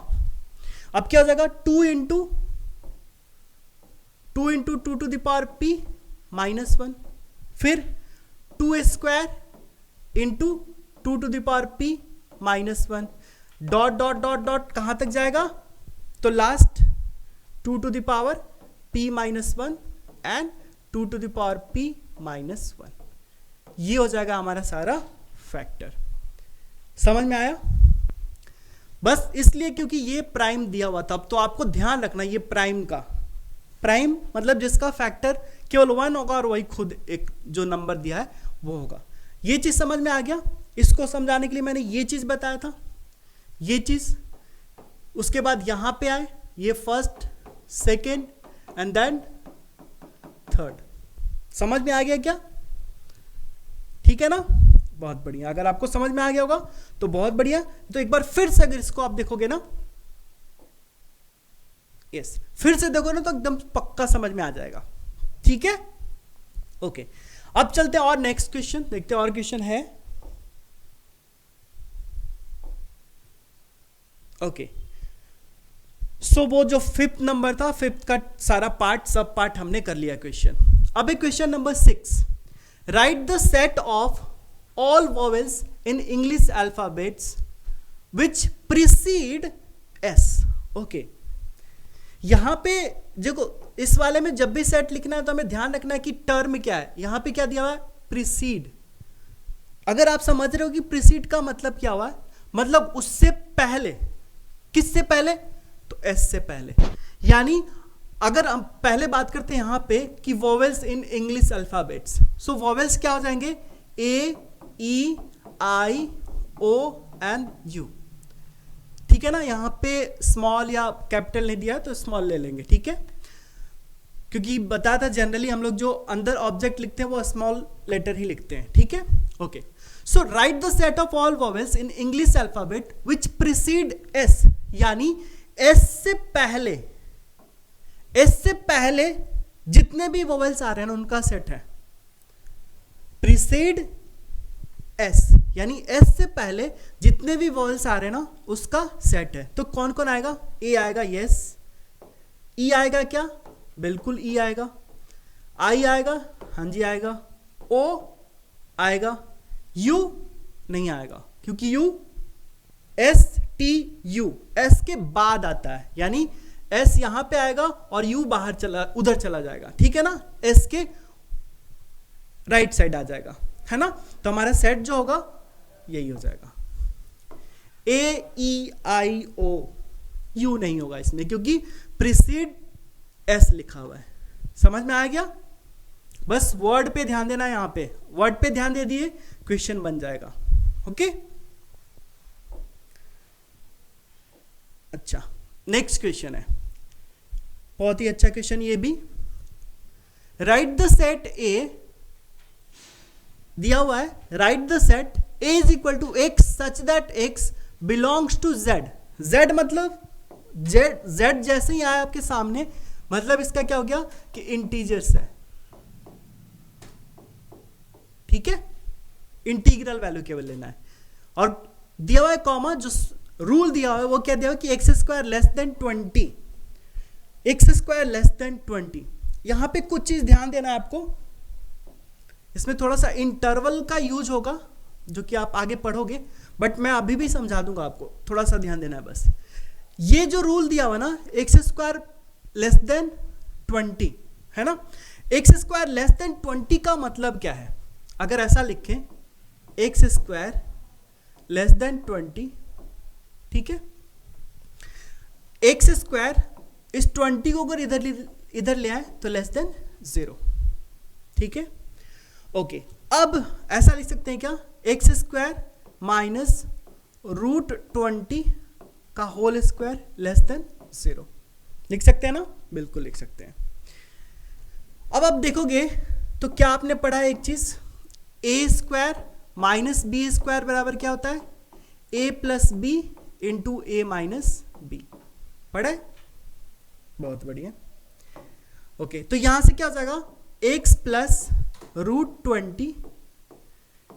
अब क्या हो जाएगा 2 into 2 to the power p minus 1, फिर 2 square into 2 to the power p minus 1, dot dot dot dot कहां तक जाएगा, तो last 2 to the power p minus 1 and 2 to the power p minus 1। ये हो जाएगा हमारा सारा फैक्टर। समझ में आया। बस इसलिए क्योंकि ये प्राइम दिया हुआ था, तो आपको ध्यान रखना ये प्राइम का, प्राइम मतलब जिसका फैक्टर केवल 1 होगा और वही खुद एक जो नंबर दिया है वो होगा। ये चीज समझ में आ गया। इसको समझाने के लिए मैंने ये चीज बताया था, ये चीज, उसके बाद यहां पे आए ये first, second and then third. समझ में आ गया क्या, ठीक है ना, बहुत बढ़िया। अगर आपको समझ में आ गया होगा तो बहुत बढ़िया। तो एक बार फिर से अगर इसको आप देखोगे ना, यस, फिर से देखो ना तो एकदम पक्का समझ में आ जाएगा, ठीक है। ओके, अब चलते हैं और नेक्स्ट क्वेश्चन देखते हैं। और क्वेश्चन है, ओके, सो वो जो 5th नंबर था, 5th का सारा पार्ट, सब पार्ट हमने कर लिया क्वेश्चन। अब एक question number 6, right the set of all vowels in English alphabets which precede S। Okay, यहां पे देखो, इस वाले में जब भी सेट लिखना है तो हमें ध्यान रखना है कि टर्म क्या है। यहां पे क्या दिया हुआ है, प्रीसीड। अगर आप समझ रहे हो कि प्रीसीड का मतलब क्या हुआ है, मतलब उससे पहले, किससे पहले, तो एस से पहले। यानी अगर हम पहले बात करते हैं यहां पे कि vowels in English alphabets, so vowels क्या हो जाएंगे, ए, ई, आई, ओ एंड यू, ठीक है ना। यहां पे स्मॉल या कैपिटल नहीं दिया तो स्मॉल ले लेंगे, ठीक है, क्योंकि बताया था जनरली हम लोग जो अंदर ऑब्जेक्ट लिखते हैं वो स्मॉल लेटर ही लिखते हैं, ठीक है। Okay, so right the set of all vowels in English alphabet which preceded S, यानी एस से पहले, एस से पहले जितने भी वोवेल्स आ रहे हैं उनका सेट है। प्रीसीड एस यानी एस से पहले जितने भी वोवेल्स आ रहे हैं ना उसका सेट है। तो कौन कौन आएगा, ए आएगा, यस, ई आएगा क्या, बिल्कुल ई आएगा, आई आएगा, हाँ जी आएगा, ओ आएगा, यू नहीं आएगा क्योंकि U S T U S के बाद आता है, यानी एस यहां पे आएगा और यू बाहर चला, उधर चला जाएगा, ठीक है ना, एस के राइट साइड आ जाएगा, है ना। तो हमारा सेट जो होगा यही हो जाएगा, AEIO, U नहीं होगा इसमें क्योंकि प्रीसीड S लिखा हुआ है। समझ में आ गया? बस वर्ड पे ध्यान देना, यहां पे वर्ड पे ध्यान दे दिए, क्वेश्चन बन जाएगा। ओके, अच्छा नेक्स्ट क्वेश्चन है, बहुत ही अच्छा क्वेश्चन ये भी। राइट द सेट A, दिया हुआ है, write the set A is equal to X such that X belongs to Z। Z मतलब Z जैसे ही आया आपके सामने, मतलब इसका क्या हो गया कि इंटीजर्स है, ठीक है, इंटीग्रल वैल्यू केवल लेना है। और दिया हुआ है कॉमा, जो रूल दिया हुआ है वो क्या दिया हुआ है कि x square less than 20, x square less than 20। यहां पे कुछ चीज ध्यान देना है आपको, इसमें थोड़ा सा इंटरवल का यूज होगा जो कि आप आगे पढ़ोगे, बट मैं अभी भी समझा दूंगा आपको, थोड़ा सा ध्यान देना है बस। ये जो रूल दिया हुआ ना, एक्स स्क्वायर लेस देन 20 है ना, एक्स स्क्वायर लेस देन 20 का मतलब क्या है? अगर ऐसा लिखें, एक्स स्क्वायर लेस देन 20, ठीक है, एक्स स्क्वायर इस 20 को अगर इधर ले आए तो लेस देन 0, ठीक है। ओके, अब ऐसा लिख सकते हैं क्या, एक्स स्क्वायर माइनस रूट 20 का होल स्क्वायर लेस देन 0, लिख सकते हैं ना? बिल्कुल लिख सकते हैं। अब आप देखोगे तो क्या आपने पढ़ा है एक चीज, ए स्क्वायर माइनस बी स्क्वायर बराबर क्या होता है, ए प्लस बी इंटू ए माइनस बी, पढ़ा है? बहुत बढ़िया। ओके, तो यहां से क्या हो जाएगा, x plus root 20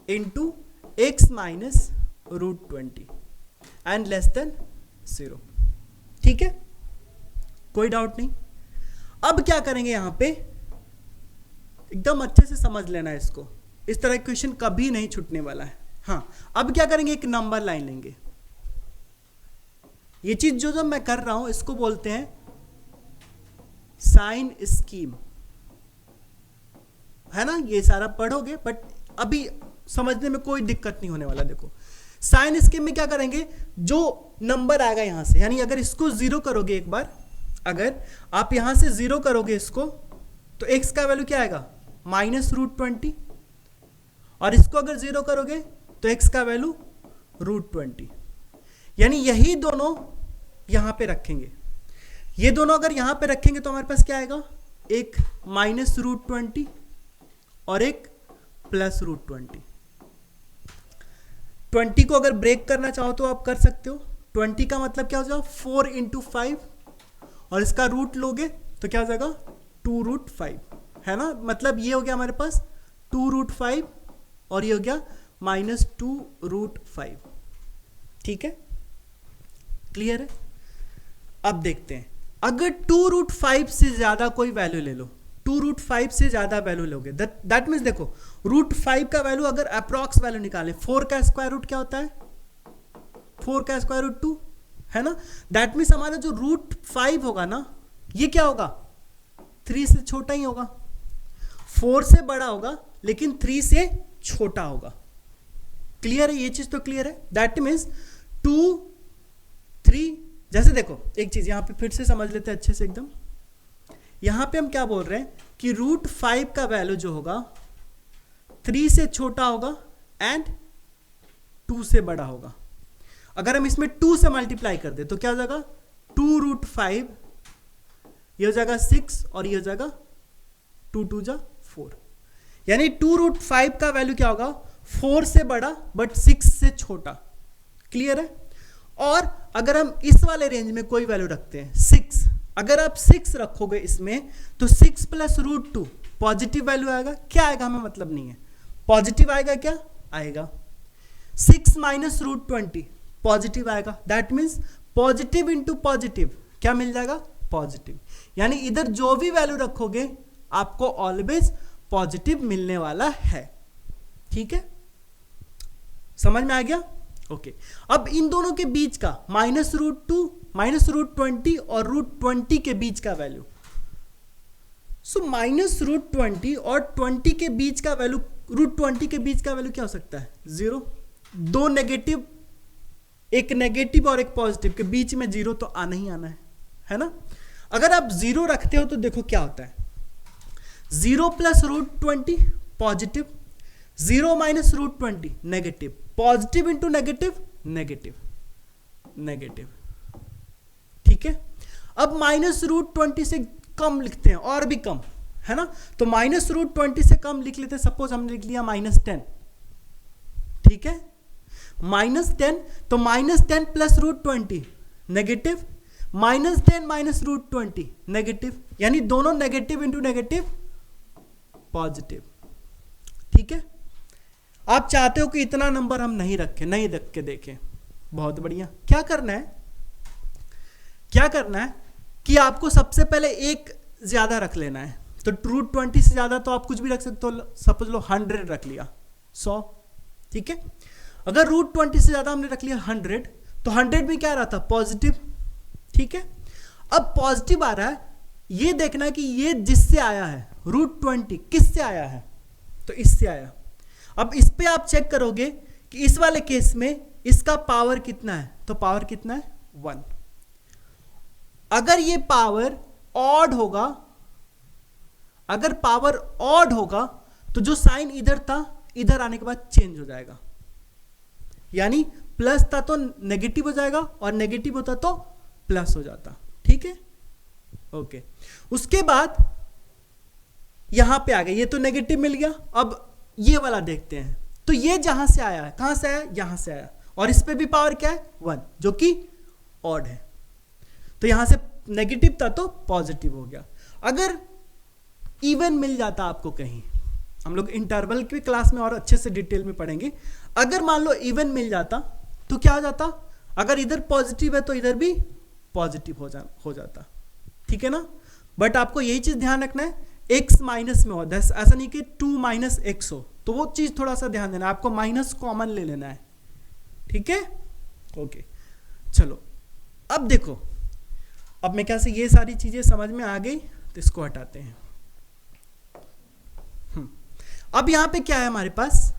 into x minus root 20 and less than 0, ठीक है, कोई डाउट नहीं। अब क्या करेंगे यहां पे, एकदम अच्छे से समझ लेना है इसको, इस तरह का क्वेश्चन कभी नहीं छूटने वाला है। हाँ, अब क्या करेंगे, एक नंबर लाइन लेंगे। ये चीज जो मैं कर रहा हूं इसको बोलते हैं साइन स्कीम, है ना। ये सारा पढ़ोगे बट अभी समझने में कोई दिक्कत नहीं होने वाला। देखो साइन स्कीम में क्या करेंगे, जो नंबर आएगा यहां से, यानी अगर इसको 0 करोगे, एक बार अगर आप यहां से 0 करोगे इसको, तो x का वैल्यू क्या आएगा, माइनस रूट 20, और इसको अगर 0 करोगे तो x का वैल्यू रूट 20, यानी यही दोनों यहां पे रखेंगे। ये दोनों अगर यहां पे रखेंगे तो हमारे पास क्या आएगा, एक माइनस रूट 20 और एक प्लस रूट 20। 20 को अगर ब्रेक करना चाहो तो आप कर सकते हो। 20 का मतलब क्या हो जाएगा, 4 इंटू 5, और इसका रूट लोगे तो क्या हो जाएगा, 2 रूट 5, है ना। मतलब ये हो गया हमारे पास 2 रूट 5 और ये हो गया माइनस 2 रूट 5, ठीक है, क्लियर है। अब देखते हैं, अगर 2 रूट 5 से ज्यादा कोई वैल्यू ले लो, 2 रूट 5 से ज्यादा वैल्यू लोगे, दैट मीन्स देखो रूट 5 का वैल्यू अगर अप्रॉक्स वैल्यू निकाले, 4 का स्क्वायर रूट क्या होता है, 4 का स्क्वायर रूट 2, है ना। दैट मीन्स हमारा जो रूट 5 होगा ना, ये क्या होगा, 3 से छोटा ही होगा, 4 से बड़ा होगा लेकिन 3 से छोटा होगा। क्लियर है, ये चीज तो क्लियर है। दैट मीन्स 2 3, जैसे देखो एक चीज यहां पे फिर से समझ लेते हैं अच्छे से एकदम। यहां पे हम क्या बोल रहे हैं कि रूट 5 का वैल्यू जो होगा 3 से छोटा होगा एंड 2 से बड़ा होगा। अगर हम इसमें 2 से मल्टीप्लाई कर दे तो क्या हो जाएगा, 2 रूट 5, ये हो जाएगा 6 और ये हो जाएगा 2 2 जा 4, यानी 2 रूट 5 का वैल्यू क्या होगा, 4 से बड़ा बट 6 से छोटा। क्लियर है। और अगर हम इस वाले रेंज में कोई वैल्यू रखते हैं 6, अगर आप 6 रखोगे इसमें तो 6 प्लस रूट 2 पॉजिटिव वैल्यू आएगा। क्या आएगा हमें मतलब नहीं है, पॉजिटिव आएगा, क्या आएगा, 6 माइनस रूट 20 पॉजिटिव आएगा। That means positive into positive क्या मिल जाएगा, पॉजिटिव। यानी इधर जो भी वैल्यू रखोगे आपको ऑलवेज पॉजिटिव मिलने वाला है, ठीक है, समझ में आ गया। ओके, अब इन दोनों के बीच का माइनस रूट 2 माइनस रूट 20 और रूट 20 के बीच का वैल्यू, सो माइनस रूट 20 और 20 के बीच का वैल्यू रूट 20 के बीच का वैल्यू क्या हो सकता है? 0। दो नेगेटिव, एक नेगेटिव और एक पॉजिटिव के बीच में 0 तो आना ही आना है ना? अगर आप 0 रखते हो तो देखो क्या होता है, 0 plus root 20 positive, 0 minus root 20 negative, positive into negative negative negative, ठीक है। अब माइनस रूट 20 से कम लिखते हैं, और भी कम, है ना? तो माइनस रूट 20 से कम लिख लेते हैं, सपोज हमने लिख लिया -10, ठीक है, -10, तो -10 plus root 20 negative, -10 minus root 20 negative, यानी दोनों नेगेटिव इंटू नेगेटिव पॉजिटिव, ठीक है। आप चाहते हो कि इतना नंबर हम नहीं रखें, नहीं रख के देखें, बहुत बढ़िया। क्या करना है, क्या करना है कि आपको सबसे पहले एक ज्यादा रख लेना है। तो रूट 20 से ज्यादा तो आप कुछ भी रख सकते हो, सपोज लो 100 रख लिया, 100, ठीक है। अगर रूट 20 से ज्यादा हमने रख लिया 100, तो 100 में क्या आ रहा था? पॉजिटिव, ठीक है। अब पॉजिटिव आ रहा है, ये देखना है कि ये जिससे आया है रूट 20 किससे आया है? तो इससे आया। अब इस पे आप चेक करोगे कि इस वाले केस में इसका पावर कितना है, तो पावर कितना है? 1। अगर ये पावर ऑड होगा, अगर पावर ऑड होगा तो जो साइन इधर था इधर आने के बाद चेंज हो जाएगा, यानी प्लस था तो नेगेटिव हो जाएगा और नेगेटिव होता तो प्लस हो जाता, ठीक है, ओके। उसके बाद यहां पे आ गया, ये तो नेगेटिव मिल गया। अब ये वाला देखते हैं, तो ये जहां से आया है, कहां से आया? यहां से आया, और इस पे भी पावर क्या है? 1, जो कि ऑड है। तो यहां से नेगेटिव था तो पॉजिटिव हो गया। अगर इवन मिल जाता आपको कहीं, हम लोग इंटरवल की क्लास में और अच्छे से डिटेल में पढ़ेंगे, अगर मान लो इवन मिल जाता तो क्या हो जाता? अगर इधर पॉजिटिव है तो इधर भी पॉजिटिव हो जाता, ठीक है ना। बट आपको यही चीज ध्यान रखना है, x माइनस में हो, ऐसा नहीं कि 2 माइनस x हो, तो वो चीज थोड़ा सा ध्यान देना, आपको माइनस कॉमन ले लेना है, ठीक है, ओके। चलो अब देखो, अब मैं क्या से ये सारी चीजें समझ में आ गई, तो इसको हटाते हैं। अब यहां पे क्या है हमारे पास?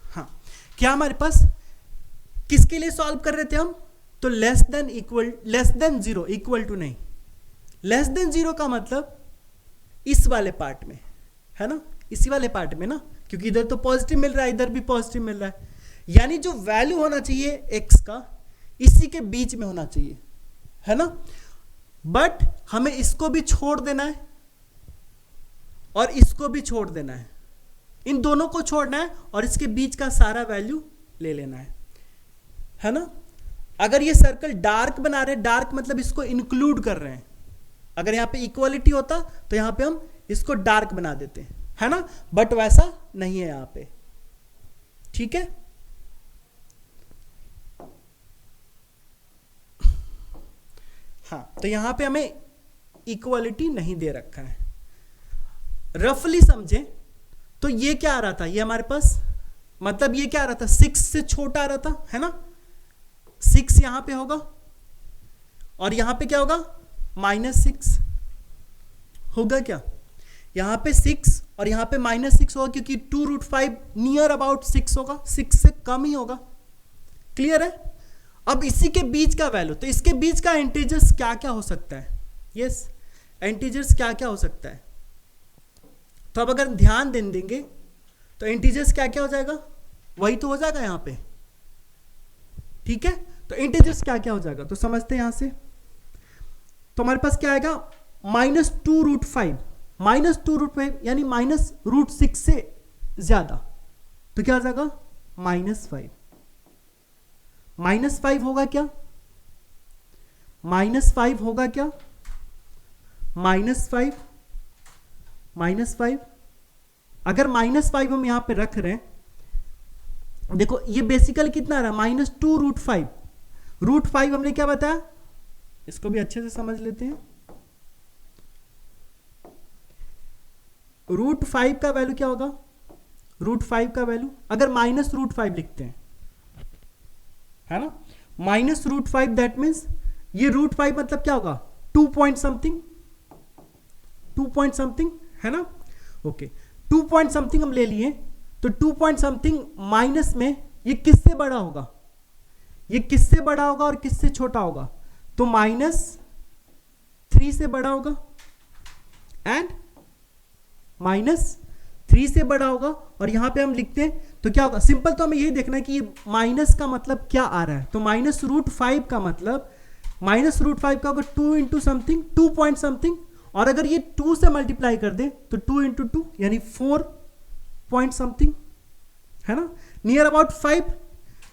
हाँ, क्या हमारे पास किसके लिए सॉल्व कर रहे थे हम? तो लेस देन 0 इक्वल टू नहीं, लेस देन 0 का मतलब इस वाले पार्ट में, है ना, इसी वाले पार्ट में ना, क्योंकि इधर तो पॉजिटिव मिल रहा है, इधर भी पॉजिटिव मिल रहा है, यानी जो वैल्यू होना चाहिए x का इसी के बीच में होना चाहिए, है ना। बट हमें इसको भी छोड़ देना है और इसको भी छोड़ देना है, इन दोनों को छोड़ना है और इसके बीच का सारा वैल्यू ले लेना है ना। अगर ये सर्कल डार्क बना रहे हैं, डार्क मतलब इसको इंक्लूड कर रहे हैं, अगर यहां पे इक्वालिटी होता तो यहां पे हम इसको डार्क बना देते, है ना, बट वैसा नहीं है यहां पे, ठीक है। हाँ, तो यहां पे हमें इक्वालिटी नहीं दे रखा है, रफली समझे तो ये क्या आ रहा था, ये हमारे पास मतलब ये क्या आ रहा था, 6 से छोटा आ रहा था, है ना, 6 यहां पे होगा और यहां पे क्या होगा? -6 होगा क्या? यहां पे 6 और यहां पे -6 होगा, क्योंकि 2√5 नियर अबाउट 6 होगा, 6 से कम ही होगा, क्लियर है। अब इसी के बीच का वैल्यू, तो इसके बीच का इंटीजर्स क्या क्या हो सकता है? यस, इंटीजर्स क्या क्या हो सकता है? तो अब अगर ध्यान देंगे तो इंटीजर्स क्या क्या हो जाएगा? वही तो हो जाएगा यहां पे, ठीक है। तो इंटीजर्स क्या क्या हो जाएगा तो समझते हैं यहां से। तो हमारे पास क्या आएगा? -2√5, -2√5 यानी -√6 से ज्यादा, तो क्या हो जाएगा? -5। -5 होगा क्या? -5 होगा क्या? -5 अगर -5 हम यहां पे रख रहे हैं, देखो ये बेसिकली कितना आ रहा है? -2√5। √5 हमने क्या बताया, इसको भी अच्छे से समझ लेते हैं। √5 का वैल्यू क्या होगा? √5 का वैल्यू अगर -√5 लिखते हैं, है ना, -√5 दैट मीन्स ये √5 मतलब क्या होगा? 2 पॉइंट समथिंग, है ना। ओके 2 पॉइंट समथिंग हम ले लिए, तो 2 पॉइंट समथिंग माइनस में ये किससे बड़ा होगा, ये किससे बड़ा होगा और किससे छोटा होगा, तो -3 से बड़ा होगा एंड -3 से बड़ा होगा। और यहां पे हम लिखते हैं तो क्या होगा, सिंपल तो हमें यही देखना है कि ये माइनस का मतलब क्या आ रहा है, तो -√5 का मतलब -√5 का होगा 2 इंटू समथिंग 2 पॉइंट समथिंग, और अगर ये 2 से मल्टीप्लाई कर दे तो 2 इंटू 2 यानी 4 पॉइंट समथिंग, है ना, नियर अबाउट 5।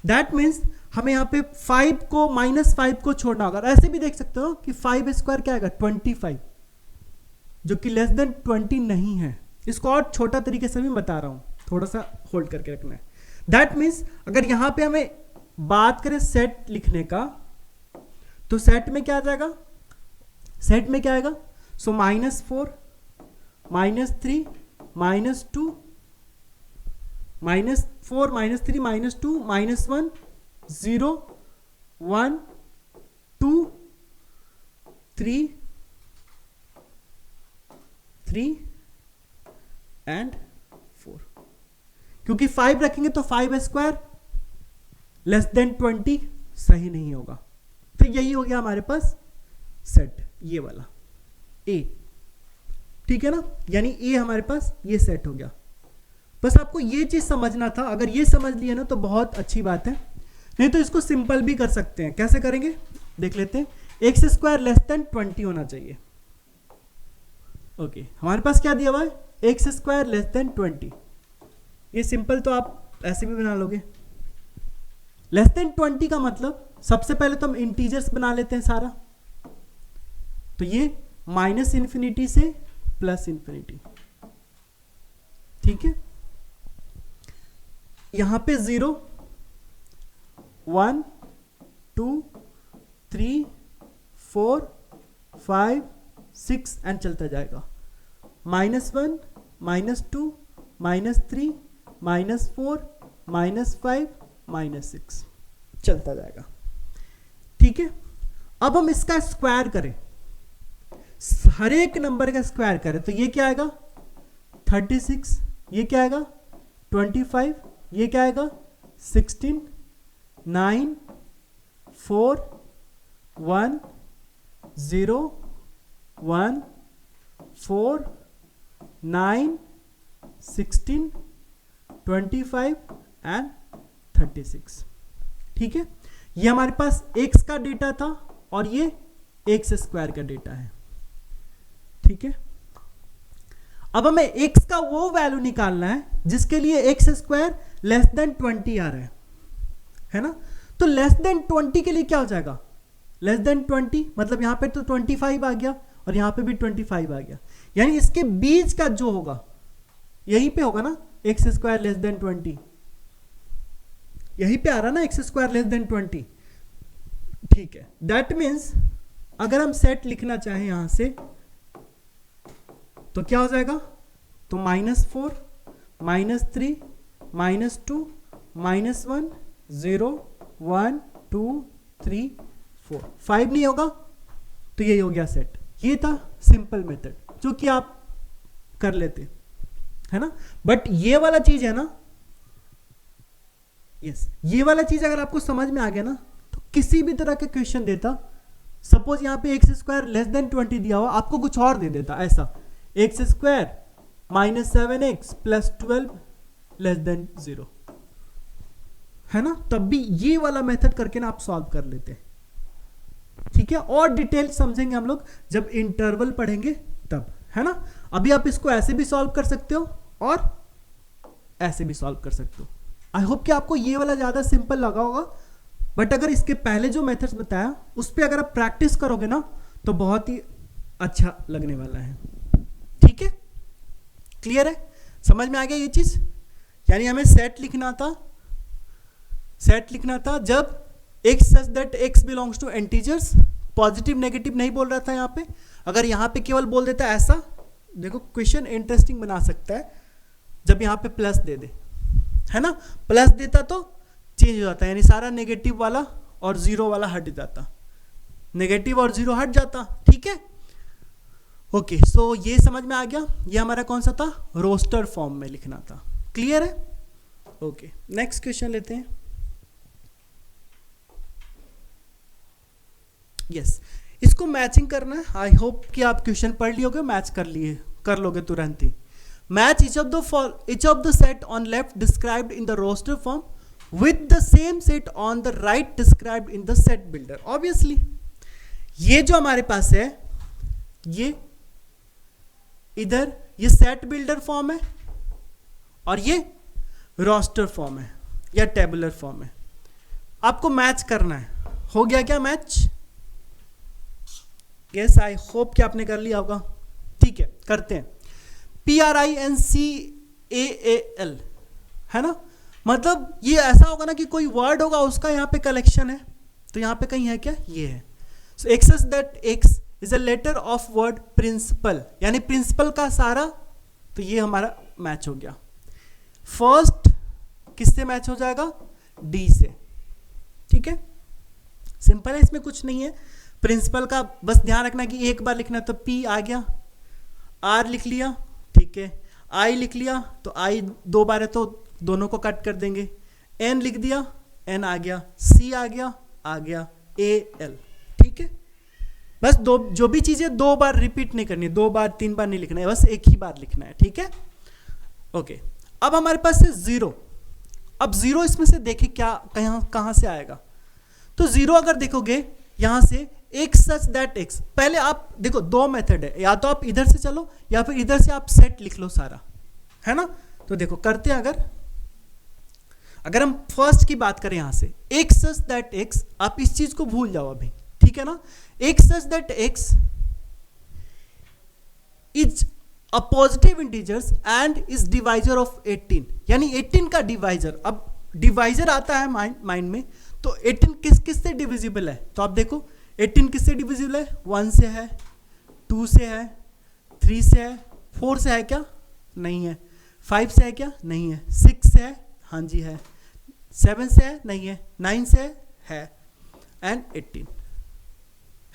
दैट मीन्स हमें यहाँ पे 5 को -5 को छोड़ना होगा। ऐसे भी देख सकते हो कि 5 स्क्वायर क्या आएगा 25, जो कि लेस देन 20 नहीं है। इसको और छोटा तरीके से भी बता रहा हूं, थोड़ा सा होल्ड करके रखना है। दैट मीन्स अगर यहां पे हमें बात करें सेट लिखने का, तो सेट में क्या आ जाएगा, सेट में क्या आएगा, सो -4 -3 -2 -4 -3 -2 -1 0 1 2 3 एंड 4। क्योंकि 5 रखेंगे तो 5 स्क्वायर लेस देन 20 सही नहीं होगा। तो यही हो गया हमारे पास सेट, ये वाला ए, ठीक है ना, यानी ए हमारे पास ये सेट हो गया। बस आपको ये चीज समझना था, अगर ये समझ लिया ना तो बहुत अच्छी बात है, नहीं तो इसको सिंपल भी कर सकते हैं। कैसे करेंगे देख लेते हैं। x² लेस देन 20 होना चाहिए। ओके हमारे पास क्या दिया हुआ है, x² लेस देन 20। ये सिंपल तो आप ऐसे भी बना लोगे। लेस देन 20 का मतलब सबसे पहले तो हम इंटीजर्स बना लेते हैं सारा, तो ये -∞ से +∞, ठीक है। यहां पे 0 1 2 3 4 5 6 एंड चलता जाएगा, -1 -2 -3 -4 -5 -6 चलता जाएगा, ठीक है। अब हम इसका स्क्वायर करें, हर एक नंबर का स्क्वायर करें, तो ये क्या आएगा 36, ये क्या आएगा 25, ये क्या आएगा 16 9 4 1 0 1 4 9 16 25 एंड 36, ठीक है। ये हमारे पास x का डेटा था और ये x² का डेटा है, ठीक है। अब हमें x का वो वैल्यू निकालना है जिसके लिए x² लेस देन 20 आ रहा है ना। तो लेस देन 20 के लिए क्या हो जाएगा, लेस देन 20 मतलब यहां पे तो 25 आ गया और यहां पे भी 25 आ गया, यानी इसके बीच का जो होगा यहीं पे होगा ना, x² लेस देन 20, यहीं पे आ रहा ना x² लेस देन 20, ठीक है। दैट मीन्स अगर हम सेट लिखना चाहें यहां से तो क्या हो जाएगा, तो -4 -3 -2 -1 0 1 2 3 4 5 नहीं होगा, तो यही हो गया सेट। ये था सिंपल मेथड जो कि आप कर लेते है ना। बट ये वाला चीज है ना, यस ये वाला चीज अगर आपको समझ में आ गया ना, तो किसी भी तरह के क्वेश्चन देता, सपोज यहां पे x² लेस देन 20 दिया हुआ, आपको कुछ और दे देता ऐसा, x² -7x + 12 लेस देन 0, है ना, तब भी ये वाला मेथड करके ना आप सॉल्व कर लेते हैं, ठीक है। और डिटेल समझेंगे हम लोग जब इंटरवल पढ़ेंगे तब, है ना। अभी आप इसको ऐसे भी सॉल्व कर सकते हो और ऐसे भी सॉल्व कर सकते हो। आई होप कि आपको ये वाला ज्यादा सिंपल लगा होगा, बट अगर इसके पहले जो मेथड्स बताया उस पर अगर आप प्रैक्टिस करोगे ना तो बहुत ही अच्छा लगने वाला है, ठीक है। क्लियर है, समझ में आ गया ये चीज। यानी हमें सेट लिखना था, सेट लिखना था जब x such that x belongs to integers, positive negative नहीं बोल रहा था यहाँ पे। अगर यहाँ पे केवल बोल देता ऐसा, देखो क्वेश्चन इंटरेस्टिंग बना सकता है जब यहाँ पे प्लस दे दे, है ना, प्लस देता तो चेंज हो जाता है, यानी सारा नेगेटिव वाला और जीरो वाला हट जाता, नेगेटिव और जीरो हट जाता, ठीक है। ओके, सो ये समझ में आ गया, ये हमारा कौन सा था, रोस्टर फॉर्म में लिखना था, क्लियर है। ओके, नेक्स्ट क्वेश्चन लेते हैं। यस, इसको मैचिंग करना है। आई होप कि आप क्वेश्चन पढ़ लियोगे, मैच कर लोगे तुरंत ही। Match each of the set on left described in the roster form with the same set on the right described in the set builder। obviously ये जो हमारे पास है, ये इधर ये सेट बिल्डर फॉर्म है और ये रोस्टर फॉर्म है या टेबुलर फॉर्म है। आपको मैच करना है। हो गया क्या मैच? यस, आई होप कि आपने कर लिया होगा। ठीक है, करते हैं। PRINCAAL है ना, मतलब ये ऐसा होगा ना कि कोई वर्ड होगा उसका यहाँ पे कलेक्शन है, तो यहाँ पे कहीं है क्या, ये है। So access that x is a letter of word principal, यानी प्रिंसिपल का सारा, तो ये हमारा मैच हो गया। फर्स्ट किससे मैच हो जाएगा? डी से। ठीक है, सिंपल है, इसमें कुछ नहीं है। प्रिंसिपल का बस ध्यान रखना कि एक बार लिखना, तो पी आ गया, आर लिख लिया, ठीक है, आई लिख लिया, तो आई दो बार है तो दोनों को कट कर देंगे, एन लिख दिया, एन आ गया, सी आ गया ए एल। ठीक है, बस दो, जो भी चीजें दो बार रिपीट नहीं करनी, 2 बार 3 बार नहीं लिखना है, बस एक ही बार लिखना है। ठीक है, ओके। अब हमारे पास है जीरो। अब जीरो इसमें से देखें क्या कहां से आएगा, तो जीरो अगर देखोगे यहां से एक्स सच दैट एक्स, पहले आप देखो दो मेथड है, या तो आप इधर से चलो या फिर इधर से आप सेट लिख लो सारा, है ना। तो देखो करते हैं, अगर हम फर्स्ट की बात करें यहां से एक्स सच दैट एक्स, आप इस चीज को भूल जाओ अभी, ठीक है ना। X such that x is a positive integers and is divisor of 18, यानी 18 का डिवाइजर। अब डिवाइजर आता है माइंड में, तो 18 किस से डिविजिबल है, तो आप देखो 18 किससे डिविजिबल है, 1 से है, 2 से है, 3 से है, 4 से है क्या, नहीं है, 5 से है क्या, नहीं है, 6 से है, हाँ जी है, 7 से है, नहीं है, 9 से है, एंड 18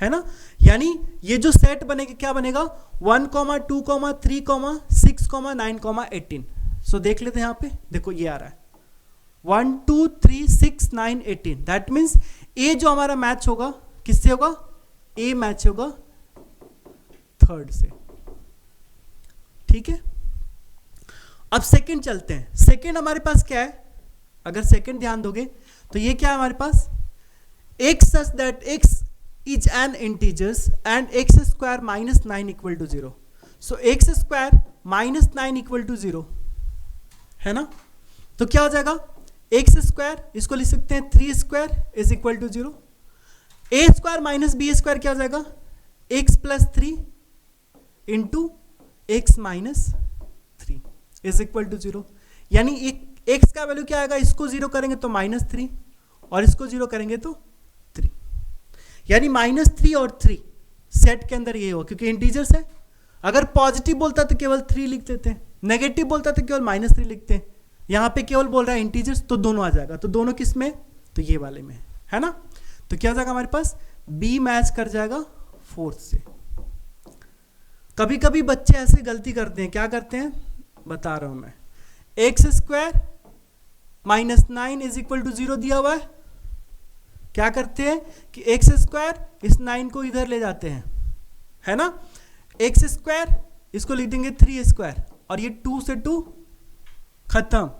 है ना। यानी ये जो सेट बनेगा क्या बनेगा, 1, 2, 3, 6, 9, 18। सो देख लेते हैं यहाँ पे, देखो ये आ रहा है 1, 2, 3, 6, 9, 18। दैट मीन्स ए जो हमारा मैच होगा किससे होगा, ए मैच होगा थर्ड से। ठीक है, अब सेकंड चलते हैं। सेकंड हमारे पास क्या है, अगर सेकंड ध्यान दोगे तो ये क्या है हमारे पास, x such that x is an integers and x square -9 equal to 0। So x square -9 equal to 0 है ना, तो क्या हो जाएगा, एक्स स्क्वायर इसको लिख सकते हैं 3 square is equal to 0, a square minus b square क्या हो जाएगा, x plus 3 into x minus 3 is equal to 0। यानी एक्स का वैल्यू क्या आएगा, इसको 0 करेंगे तो -3 और इसको 0 करेंगे तो 3, यानी -3 और 3 सेट के अंदर ये हो, क्योंकि इंटीजर्स है। अगर पॉजिटिव बोलता तो केवल 3 लिख देते हैं, नेगेटिव बोलता तो केवल -3 लिखते हैं, यहाँ पे केवल बोल रहा है इंटीजर्स, तो दोनों आ जाएगा। तो दोनों किस में, तो ये वाले में है ना। तो क्या हो जाएगा हमारे पास, बी मैच कर जाएगा फोर्थ से। कभी कभी बच्चे ऐसे गलती करते हैं, क्या करते हैं बता रहा हूं मैं, x square -9 is equal to 0 दिया हुआ है, क्या करते हैं कि एक्स स्क्वायर इस 9 को इधर ले जाते हैं, है ना। एक्स स्क्वायर इसको लिख देंगे 3 स्क्वायर और ये 2 से 2 खत्म,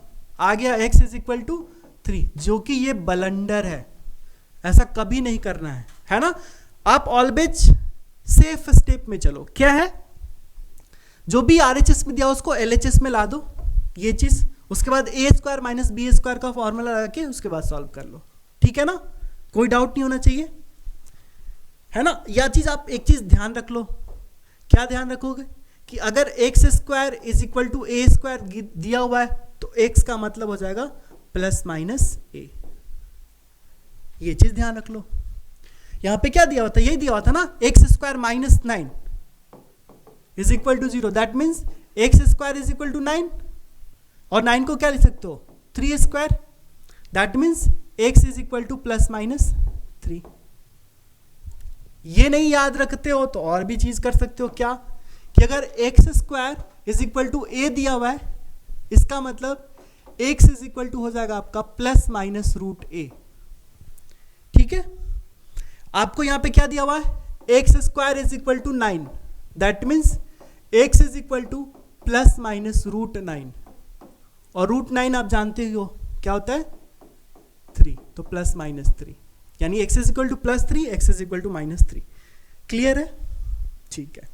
आ गया एक्स इज इक्वल टू 3, जो कि ये बलंडर है, ऐसा कभी नहीं करना है ना। आप ऑलवेज सेफ स्टेप में चलो। क्या है, जो भी आरएचएस में दिया उसको एलएचएस में ला दो, ये चीज, उसके बाद ए स्क्वायर माइनस बी स्क्वायर का फॉर्मूला लगा के उसके बाद सॉल्व कर लो, ठीक है ना, कोई डाउट नहीं होना चाहिए, है ना। यह चीज आप एक चीज ध्यान रख लो, क्या ध्यान रखोगे कि अगर x square is equal to a square दिया हुआ है तो एक्स का मतलब हो जाएगा प्लस माइनस ए, ये चीज ध्यान रख लो। यहां पे क्या दिया हुआ था, यही दिया हुआ था ना, x square -9 is equal to 0, that means x square is equal to 9, और 9 को क्या लिख सकते हो 3 square, that means x is equal to +-3। ये नहीं याद रखते हो तो और भी चीज कर सकते हो, क्या कि अगर x square is equal to a दिया हुआ है, इसका मतलब एक्स इज इक्वल टू हो जाएगा आपका प्लस माइनस रूट ए। ठीक है, आपको यहां पे क्या दिया हुआ है, x square is equal to 9, that means x is equal to plus minus root 9, और रूट 9 आप जानते हो क्या होता है 3, तो प्लस माइनस 3, यानी x is equal to plus 3, x is equal to minus 3। Clear है? ठीक है,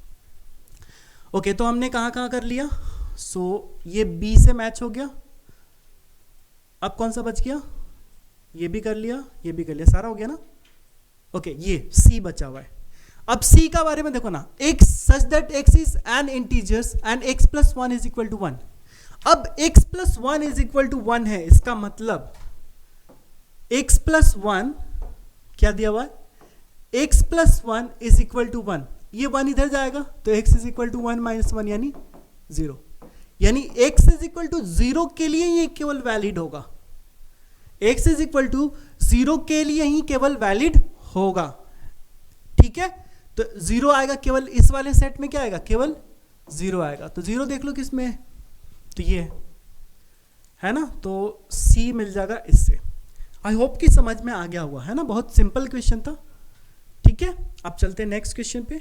ओके, तो हमने कहाँ कहाँ कर लिया, सो ये बी से मैच हो गया। अब कौन सा बच गया, ये भी कर लिया, ये भी कर लिया, सारा हो गया ना। ओके, ये सी बचा हुआ है। अब सी का बारे में देखो ना, x such that x is an integers and x plus 1 is equal to 1। अब x plus 1 is equal to 1 है, इसका मतलब x प्लस 1 क्या दिया हुआ है, x plus 1 is equal to 1, ये 1 इधर जाएगा तो x is equal to 1 minus 1 यानी 0, यानी x इज इक्वल टू 0 के लिए ये केवल वैलिड होगा, x इज इक्वल टू 0 के लिए ही केवल वैलिड होगा। ठीक है, तो 0 आएगा केवल इस वाले सेट में, क्या आएगा, केवल 0 आएगा। तो 0 देख लो किस में है, तो ये है ना, तो सी मिल जाएगा इससे। आई होप कि समझ में आ गया हुआ है ना, बहुत सिंपल क्वेश्चन था। ठीक है, अब चलते हैं नेक्स्ट क्वेश्चन पे।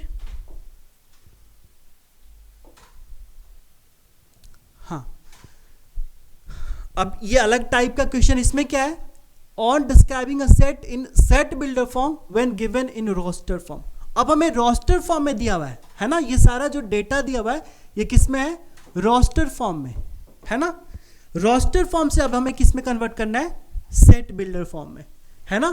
हाँ, अब ये अलग टाइप का क्वेश्चन, इसमें क्या है, on describing a set in set builder form when given in roster form. अब हमें रोस्टर फॉर्म में दिया हुआ है ना, ये सारा जो डेटा दिया हुआ है ये किस में है, रोस्टर फॉर्म में है ना। रोस्टर फॉर्म से अब हमें किस में कन्वर्ट करना है, सेट बिल्डर फॉर्म में, है ना।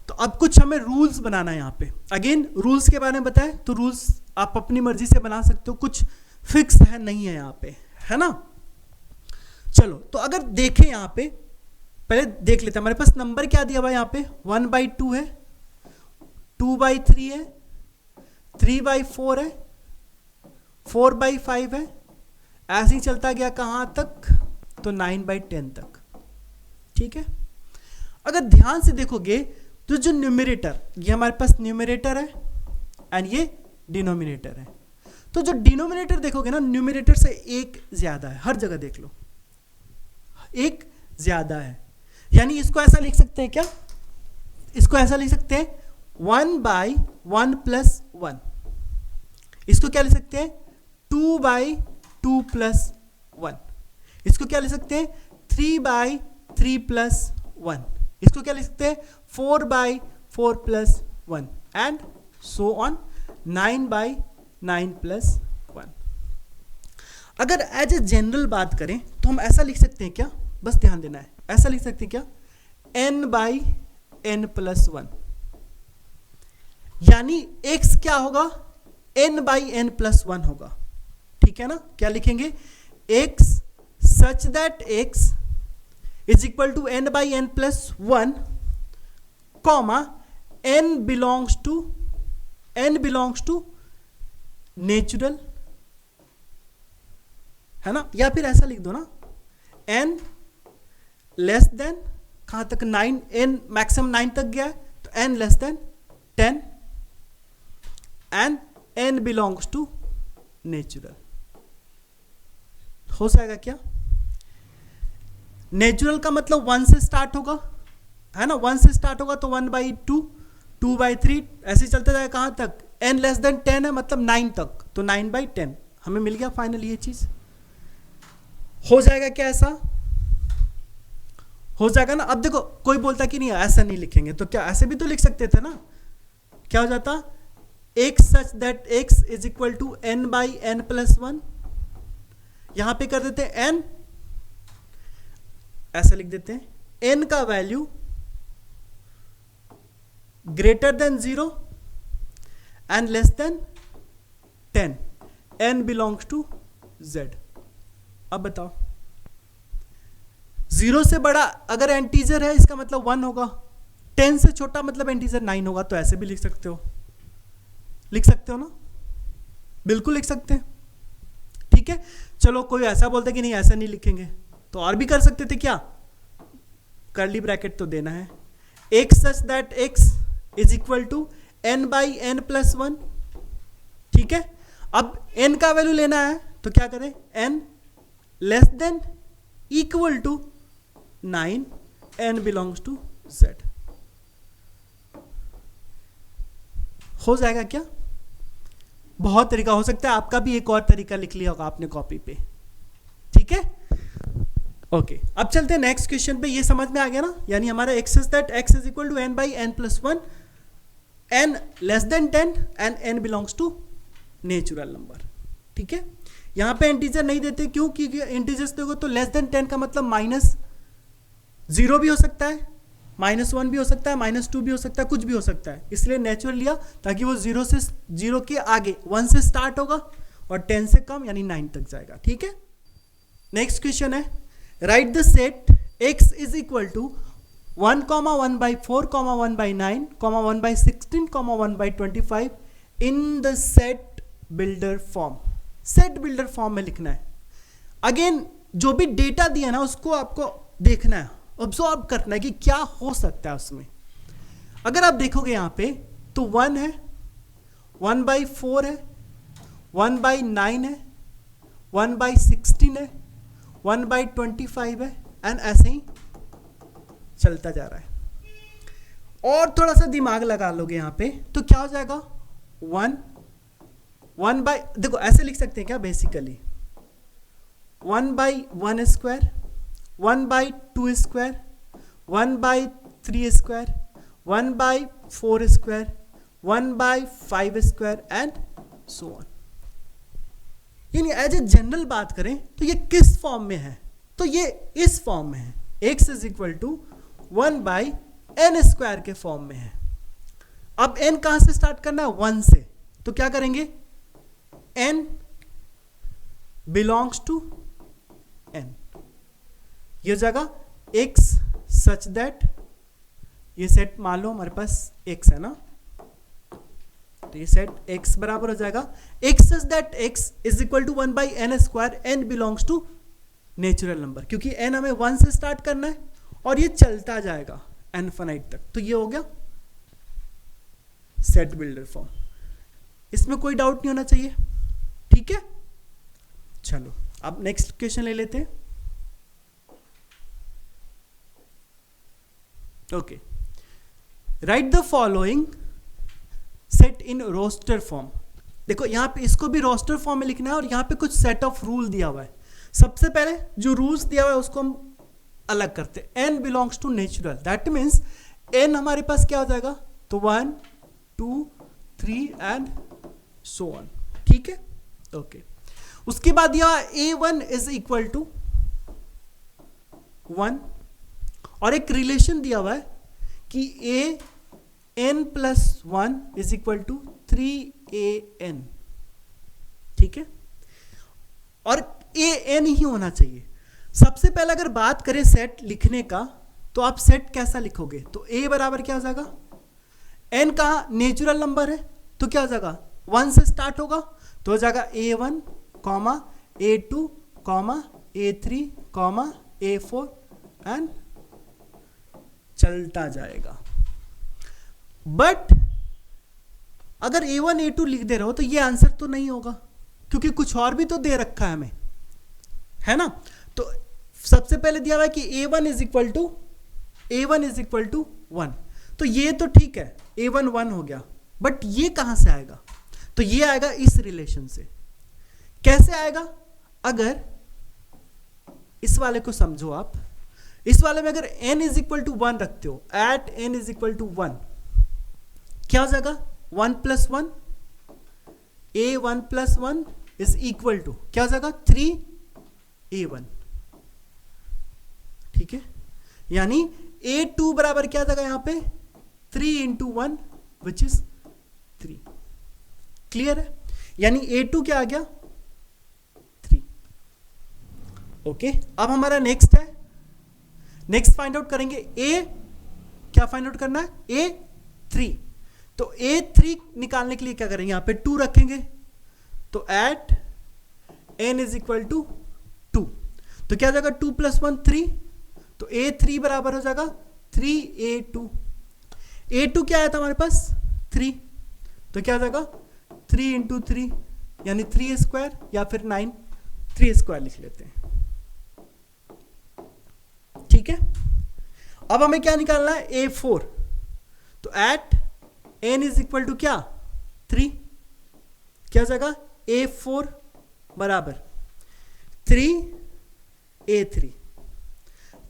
तो अब कुछ हमें रूल्स बनाना है यहाँ पे। अगेन रूल्स के बारे में बताएं तो रूल्स आप अपनी मर्जी से बना सकते हो, कुछ फिक्स है नहीं है यहाँ पे, है ना। चलो, तो अगर देखें यहाँ पे, पहले देख लेते हैं हमारे पास नंबर क्या दिया हुआ है यहाँ पे, 1/2 है, 2/3 है, 3/4 है, 4/5 है, ऐसे ही चलता गया कहाँ तक, तो 9/10 तक। ठीक है, अगर ध्यान से देखोगे तो जो न्यूमरेटर, ये हमारे पास न्यूमरेटर है एंड ये डिनोमिनेटर है। तो जो डिनोमिनेटर देखोगे ना, न्यूमरेटर से एक ज्यादा है, हर जगह देख लो एक ज्यादा है, यानी इसको ऐसा लिख सकते हैं क्या, इसको ऐसा लिख सकते हैं 1/1 + 1। इसको क्या लिख सकते हैं 2/2 + 1। इसको क्या लिख सकते हैं 3/3 + 1। इसको क्या लिख सकते हैं 4/4 + 1 एंड सो ऑन 9/9 + 1। अगर एज ए जनरल बात करें तो हम ऐसा लिख सकते हैं क्या, बस ध्यान देना है, ऐसा लिख सकते हैं क्या, n/n + 1, यानी x क्या होगा, n/n + 1 होगा। ठीक है ना, क्या लिखेंगे, x such that x is equal to n/n + 1, comma n belongs to natural, है ना। या फिर ऐसा लिख दो ना, n लेस देन कहां तक 9, n मैक्सिमम 9 तक गया है तो n less than 10 and n belongs to natural. हो जाएगा क्या, नेचुरल का मतलब 1 से स्टार्ट होगा, है ना, 1 से स्टार्ट होगा तो 1/2, 2/3 ऐसे चलते जाएगा कहां तक, n लेस देन 10 है मतलब 9 तक, तो 9/10 हमें मिल गया फाइनल। ये चीज हो जाएगा क्या, ऐसा हो जाएगा ना। अब देखो कोई बोलता कि नहीं ऐसा नहीं लिखेंगे, तो क्या ऐसे भी तो लिख सकते थे ना, क्या हो जाता, x such that x is equal to n/n + 1, यहां पे कर देते हैं n, ऐसा लिख देते हैं n का value greater than 0 and less than 10, n belongs to z। अब बताओ 0 से बड़ा अगर एंटीजर है इसका मतलब 1 होगा, 10 से छोटा मतलब एंटीजर 9 होगा, तो ऐसे भी लिख सकते हो, लिख सकते हो ना, बिल्कुल लिख सकते हैं। ठीक है, चलो कोई ऐसा बोलता है कि नहीं ऐसा नहीं लिखेंगे, तो और भी कर सकते थे, क्या कर्ली ब्रैकेट तो देना है, x such that x is equal to n/n + 1। ठीक है, अब n का वैल्यू लेना है तो क्या करें, n less than equal to 9, n belongs to z। हो जाएगा क्या? बहुत तरीका हो सकता है, आपका भी एक और तरीका लिख लिया होगा आपने कॉपी पे, ठीक है। ओके, अब चलते हैं नेक्स्ट क्वेश्चन पे। ये समझ में आ गया ना, यानी हमारा x is that x is equal to n by n plus 1, n less than 10 and n belongs to natural number, ठीक है। यहाँ पे इंटीजर नहीं देते, क्यों? क्योंकि इंटीजर्स देखो तो लेस देन 10 का मतलब -0 भी हो सकता है, -1 भी हो सकता है, -2 भी हो सकता है, कुछ भी हो सकता है, इसलिए नेचुरल लिया ताकि वो 0 के आगे 1 से स्टार्ट होगा और 10 से कम यानी 9 तक जाएगा, ठीक है। नेक्स्ट क्वेश्चन है, write the set x is equal to 1, 1 by 4, 1 by 9, 1 by 16, 1 by 25 in the set builder form. Set builder form में लिखना है। अगेन जो भी डेटा दिया ना उसको आपको देखना है, ऑब्जर्व करना है कि क्या हो सकता है उसमें। अगर आप देखोगे यहाँ पे तो 1 है, 1 by 4 है, 1 by 9 है, 1 by 16 है, 1 by 25 है, एंड ऐसे ही चलता जा रहा है। और थोड़ा सा दिमाग लगा लोगे यहाँ पे तो क्या हो जाएगा, 1 by, देखो ऐसे लिख सकते हैं क्या basically, 1 by 1 square, 1 by 2 square, 1 by 3 square, 1 by 4 square, 1 by 5 square and so on. यानी एज ए जनरल बात करें तो ये किस फॉर्म में है, तो ये इस फॉर्म में है, x is equal to 1 by n square के फॉर्म में है। अब n कहां से स्टार्ट करना है, 1 से, तो क्या करेंगे, n बिलोंग्स टू n, ये जगह x सच दैट, ये सेट मान लो हमारे पास x है ना, तो ये सेट x बराबर हो जाएगा x such that x is equal to 1 by n square, n belongs to natural number, क्योंकि n हमें 1 से स्टार्ट करना है और ये चलता जाएगा इनफिनिट तक। तो ये हो गया सेट बिल्डर फॉर्म, इसमें कोई डाउट नहीं होना चाहिए, ठीक है। चलो अब नेक्स्ट क्वेश्चन ले लेते हैं। Okay, write the following set in roster form. देखो यहाँ पे इसको भी रोस्टर फॉर्म में लिखना है और यहाँ पे कुछ सेट ऑफ रूल दिया हुआ है। सबसे पहले जो रूल्स दिया हुआ है उसको हम अलग करते हैं। n belongs to natural, that means n हमारे पास क्या हो जाएगा, तो 1, 2, 3 एंड सो ऑन, ठीक है। ओके, उसके बाद दिया a1 इज इक्वल टू 1 और एक रिलेशन दिया हुआ है कि an plus 1 is equal to 3an, ठीक है, और an ही होना चाहिए। सबसे पहले अगर बात करें सेट लिखने का तो आप सेट कैसा लिखोगे, तो a बराबर क्या हो जाएगा, n का नेचुरल नंबर है तो क्या हो जाएगा, 1 से स्टार्ट होगा तो हो जाएगा a1, a2, a3, a4 and चलता जाएगा। बट अगर a1 a2 लिख दे रहे हो तो ये आंसर तो नहीं होगा, क्योंकि कुछ और भी तो दे रखा है हमें, है ना। तो सबसे पहले दिया हुआ है कि a1 इज इक्वल टू 1, तो ये तो ठीक है, a1 1 हो गया, बट ये कहां से आएगा, तो ये आएगा इस रिलेशन से। कैसे आएगा, अगर इस वाले को समझो आप, इस वाले में अगर n इज इक्वल टू 1 रखते हो, at n is equal to 1, क्या हो जाएगा, 1 plus 1, a1 plus 1 is equal to क्या हो जाएगा, 3a1, ठीक है। यानी a2 बराबर क्या जाएगा यहां पे, 3 इंटू 1 विच इज 3। क्लियर है, यानी a2 क्या आ गया, 3। ओके, अब हमारा नेक्स्ट है, नेक्स्ट फाइंड आउट करेंगे a, क्या फाइंड आउट करना है, a3। तो a3 निकालने के लिए क्या करेंगे, यहां पे 2 रखेंगे, तो at n is equal to 2, तो क्या हो जाएगा 2 प्लस 1 3, तो a3 बराबर हो जाएगा 3a2। a2 क्या आया था हमारे पास, 3, तो क्या हो जाएगा 3 इंटू 3 यानी 3a² या फिर 9 3a² लिख लेते हैं। ठीक है, अब हमें क्या निकालना है, a4। तो at n is equal to क्या 3, क्या हो जाएगा a4 बराबर 3a3।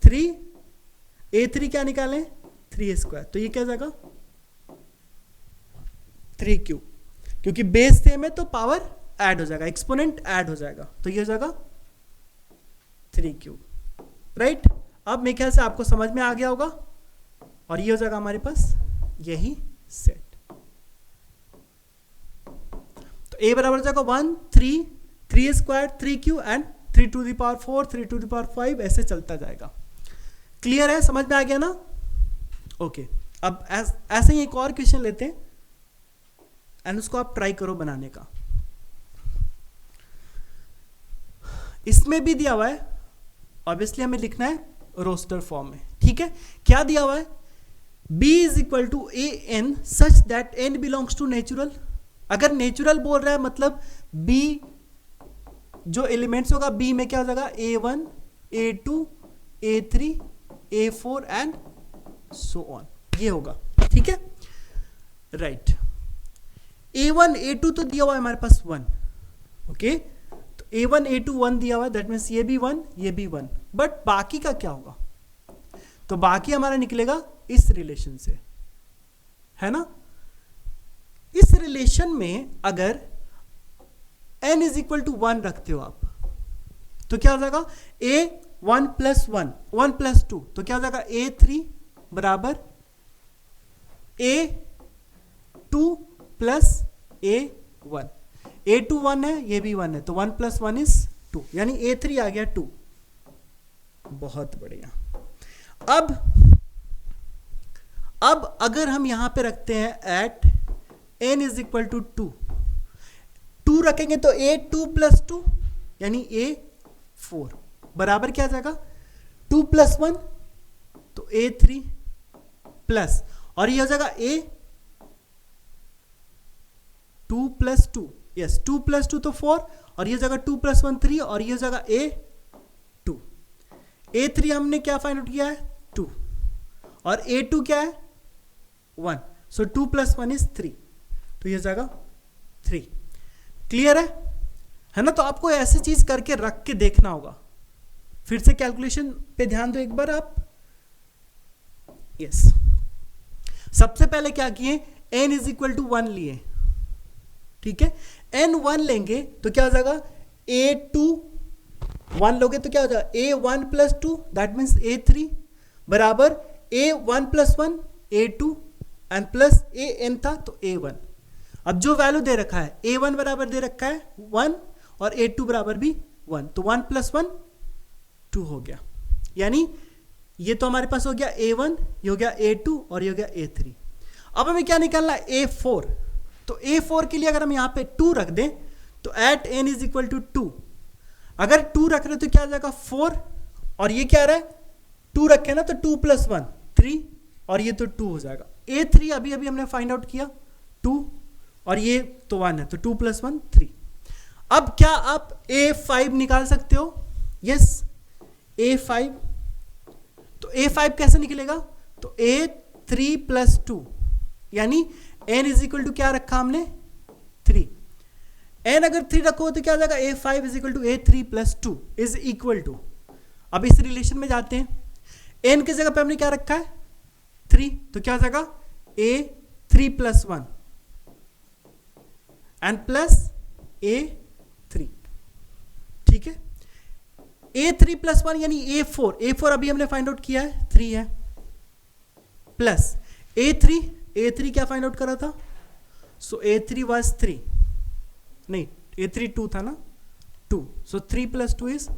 3a3 क्या निकालें 3a², तो ये क्या हो जाएगा 3q, क्योंकि बेस सेम है तो पावर ऐड हो जाएगा, एक्सपोनेंट ऐड हो जाएगा, तो ये हो जाएगा 3q। राइट, अब मेरे ख्याल से आपको समझ में आ गया होगा, और ये हो जाएगा हमारे पास यही सेट। तो a बराबर हो जाएगा 1 3 3a² 3q and 3 to the power 4 3 to the power 5, ऐसे चलता जाएगा। क्लियर है, समझ में आ गया ना? ओके, अब ऐसे ही एक और क्वेश्चन लेते हैं एंड उसको आप ट्राई करो बनाने का। इसमें भी दिया हुआ है, ऑब्वियसली हमें लिखना है रोस्टर फॉर्म में। ठीक है, क्या दिया हुआ है, b is equal to a n such that n belongs to natural. अगर नेचुरल बोल रहा है मतलब b जो एलिमेंट्स होगा b में क्या हो जाएगा a1 a2 a3 a4 and so on, ये होगा। ठीक है, राइट, a1 a2 तो दिया हुआ है हमारे पास 1। ओके, तो a1 a2 1 दिया हुआ है, दैट मीन्स ये भी 1 ये भी 1, बट बाकी का क्या होगा, तो बाकी हमारा निकलेगा इस रिलेशन से, है ना। इस रिलेशन में अगर n इज इक्वल टू 1 रखते हो आप, तो क्या हो जाएगा a1 प्लस 1 1 प्लस 2, तो क्या हो जाएगा a3 बराबर a2 प्लस a1। a2 1 है, ये भी 1 है, तो 1 प्लस 1 इज 2, यानी a3 आ गया 2। बहुत बढ़िया। अब अगर हम यहां पे रखते हैं at n is equal to 2 रखेंगे तो a2 प्लस 2 यानी a4 बराबर क्या आ जाएगा 2 प्लस 1, तो a3 प्लस, और ये हो जाएगा a2 प्लस 2, यस 2 प्लस 2 तो 4, और ये हो जाएगा 2 प्लस 1 3, और ये हो जाएगा a2। a3 हमने क्या फाइंड आउट किया है 2, और a2 क्या है 1, सो 2 प्लस 1 इज 3, तो ये जाएगा 3। क्लियर है ना। तो आपको ऐसी चीज करके रख के देखना होगा। फिर से कैलकुलेशन पे ध्यान दो एक बार आप। यस, सबसे पहले क्या किए, n इज इक्वल टू 1 लिए। ठीक है, n 1 लेंगे तो क्या हो जाएगा a2 1 लोगे तो क्या हो जाएगा a1 plus 2, that means a3 बराबर a1 plus 1 a2 and plus an था तो a1। अब जो वैल्यू दे रखा है a1 बराबर दे रखा है 1 और a2 बराबर भी 1, तो 1 प्लस 1 2 हो गया, यानी ये तो हमारे पास हो गया a1, ये हो गया a2 और ये हो गया a3। अब हमें क्या निकालना है a4, तो a4 के लिए अगर हम यहाँ पे 2 रख दें तो at n is equal to 2, अगर 2 रख रहे तो क्या आ जाएगा 4, और ये क्या आ रहा है 2 रखे ना तो 2 प्लस 1 3, और ये तो 2 हो जाएगा। a3 अभी हमने फाइंड आउट किया 2, और ये तो 1 है, तो 2 प्लस 1 3। अब क्या आप a5 निकाल सकते हो, यस a5, तो a5 कैसे निकलेगा, तो a3 प्लस 2, यानी n इज इक्वल टू क्या रखा हमने 3, n अगर 3 रखो तो क्या हो जाएगा a5 is equal to a3 plus 2 is equal to, अब इस रिलेशन में जाते हैं, n की जगह पे हमने क्या रखा है 3, तो क्या हो जाएगा a3 plus 1 and plus a3। ठीक है, a3 प्लस 1 यानी a4 अभी हमने फाइंड आउट किया है 3 है, प्लस a3 क्या फाइंड आउट करा था, सो a3 वाज 3, नहीं a3 2 था ना 2, सो 3 प्लस 2 इज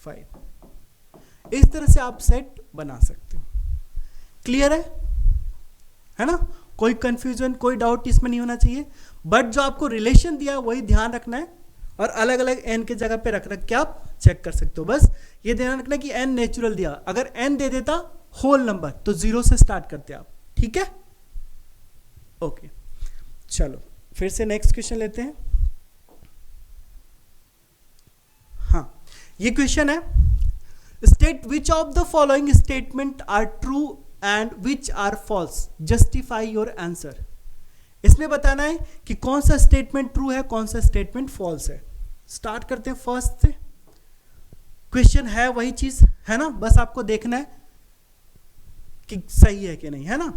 5। इस तरह से आप सेट बना सकते हो। क्लियर है ना, कोई कंफ्यूजन कोई डाउट इसमें नहीं होना चाहिए, बट जो आपको रिलेशन दिया है वही ध्यान रखना है, और अलग अलग n के जगह पे रख के आप चेक कर सकते हो। बस ये ध्यान रखना कि n नेचुरल दिया, अगर n दे देता होल नंबर तो 0 से स्टार्ट करते आप। ठीक है, ओके, चलो फिर से नेक्स्ट क्वेश्चन लेते हैं। ये क्वेश्चन है, state which of the following statement are true and which are false, justify your answer. इसमें बताना है कि कौन सा स्टेटमेंट ट्रू है, कौन सा स्टेटमेंट फॉल्स है। स्टार्ट करते हैं फर्स्ट से। क्वेश्चन है वही चीज है ना, बस आपको देखना है कि सही है कि नहीं, है ना।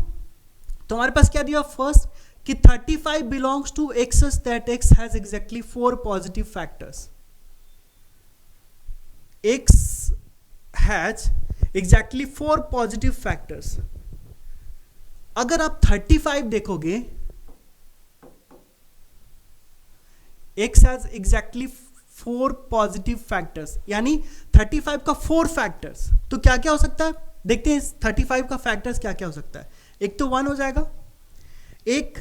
तो हमारे पास क्या दिया फर्स्ट कि 35 belongs to x that x has exactly 4 positive factors. x has exactly 4 positive factors. अगर आप 35 देखोगे, x has exactly 4 positive factors, यानी 35 का 4 फैक्टर्स, तो क्या क्या हो सकता है देखते हैं। 35 का फैक्टर्स क्या क्या हो सकता है। एक तो 1 हो जाएगा, एक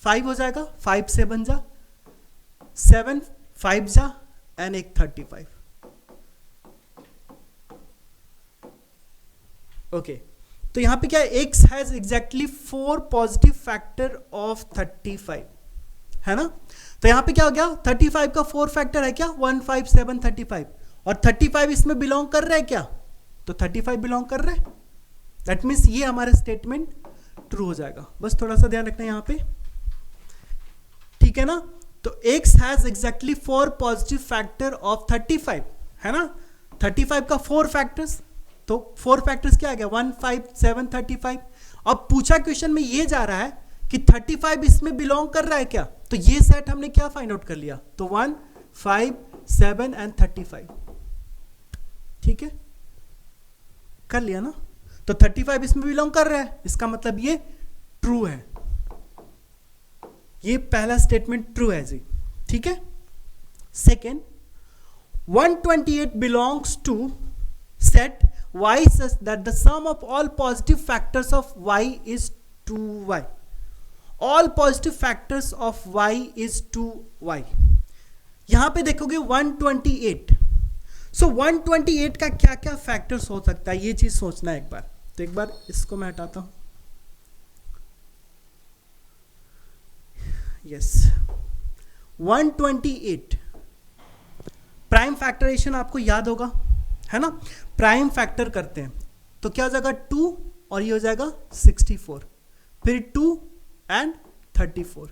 5 हो जाएगा, 5 से बन जा 7, 5 जा एंड एक 35। ओके, तो यहां पे क्या है, x has exactly 4 positive factor of 35, है ना। तो यहां पे क्या हो गया, 35 का 4 फैक्टर है क्या, 1, 5, 7, 35, और 35 इसमें बिलोंग कर रहा है क्या, तो 35 बिलोंग कर रहा है। दैट मीन्स ये हमारा स्टेटमेंट ट्रू हो जाएगा। बस थोड़ा सा ध्यान रखना है यहां पे, ठीक है ना। तो x has exactly 4 positive factor of 35, है ना। 35 का 4 फैक्टर्स, तो 4 फैक्टर्स क्या आ गया, 1, 5, 7, 35। अब पूछा क्वेश्चन में ये जा रहा है कि 35 इसमें बिलोंग कर रहा है क्या, तो ये सेट हमने क्या फाइंड आउट कर लिया, तो 1, 5, 7 एंड 35, ठीक है, कर लिया ना। तो 35 इसमें बिलोंग कर रहा है, इसका मतलब ये ट्रू है, ये पहला स्टेटमेंट ट्रू है जी, ठीक है। Second, 128 belongs to set y such that the sum of all positive factors of y is 2y. All positive factors of y is 2y. यहां पे देखोगे 128, सो 128 का क्या क्या फैक्टर्स हो सकता है, ये चीज सोचना है एक बार। तो एक बार इसको मैं हटाता हूं, यस 128 प्राइम फैक्टरेशन आपको याद होगा, है ना। प्राइम फैक्टर करते हैं तो क्या हो जाएगा 2 और ये हो जाएगा 64, फिर 2 एंड 34,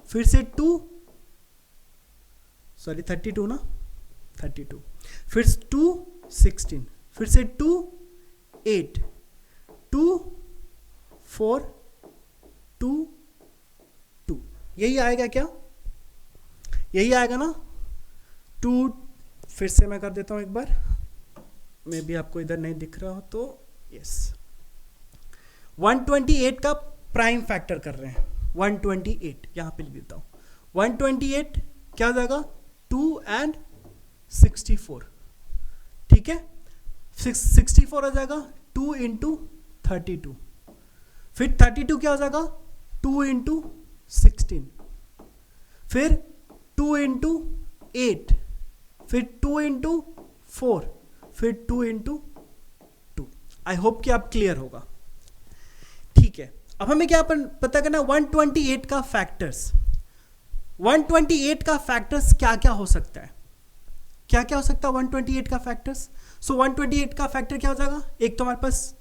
फिर से 32 ना 32, फिर 2 16, फिर से 2 8, 2 4 2 2, यही आएगा क्या, यही आएगा ना 2। फिर से मैं कर देता हूं एक बार, मे भी आपको इधर नहीं दिख रहा हो तो यस, 128 का प्राइम फैक्टर कर रहे हैं, 128 यहां पे लिख देता हूं। 128 क्या हो जाएगा 2 एंड 64, ठीक है। 64 हो जाएगा 2 इंटू 32, फिर 32 क्या हो जाएगा 2 इंटू 16, फिर 2 इंटू 8, फिर 2 इंटू 4, फिर 2 इंटू 2। आई होप कि आप क्लियर होगा, ठीक है। अब हमें क्या पता करना, 128 का फैक्टर्स, 128 का फैक्टर्स क्या क्या हो सकता है, क्या क्या हो सकता है 128 का फैक्टर्स। सो 128 का फैक्टर क्या हो जाएगा, एक तो हमारे पास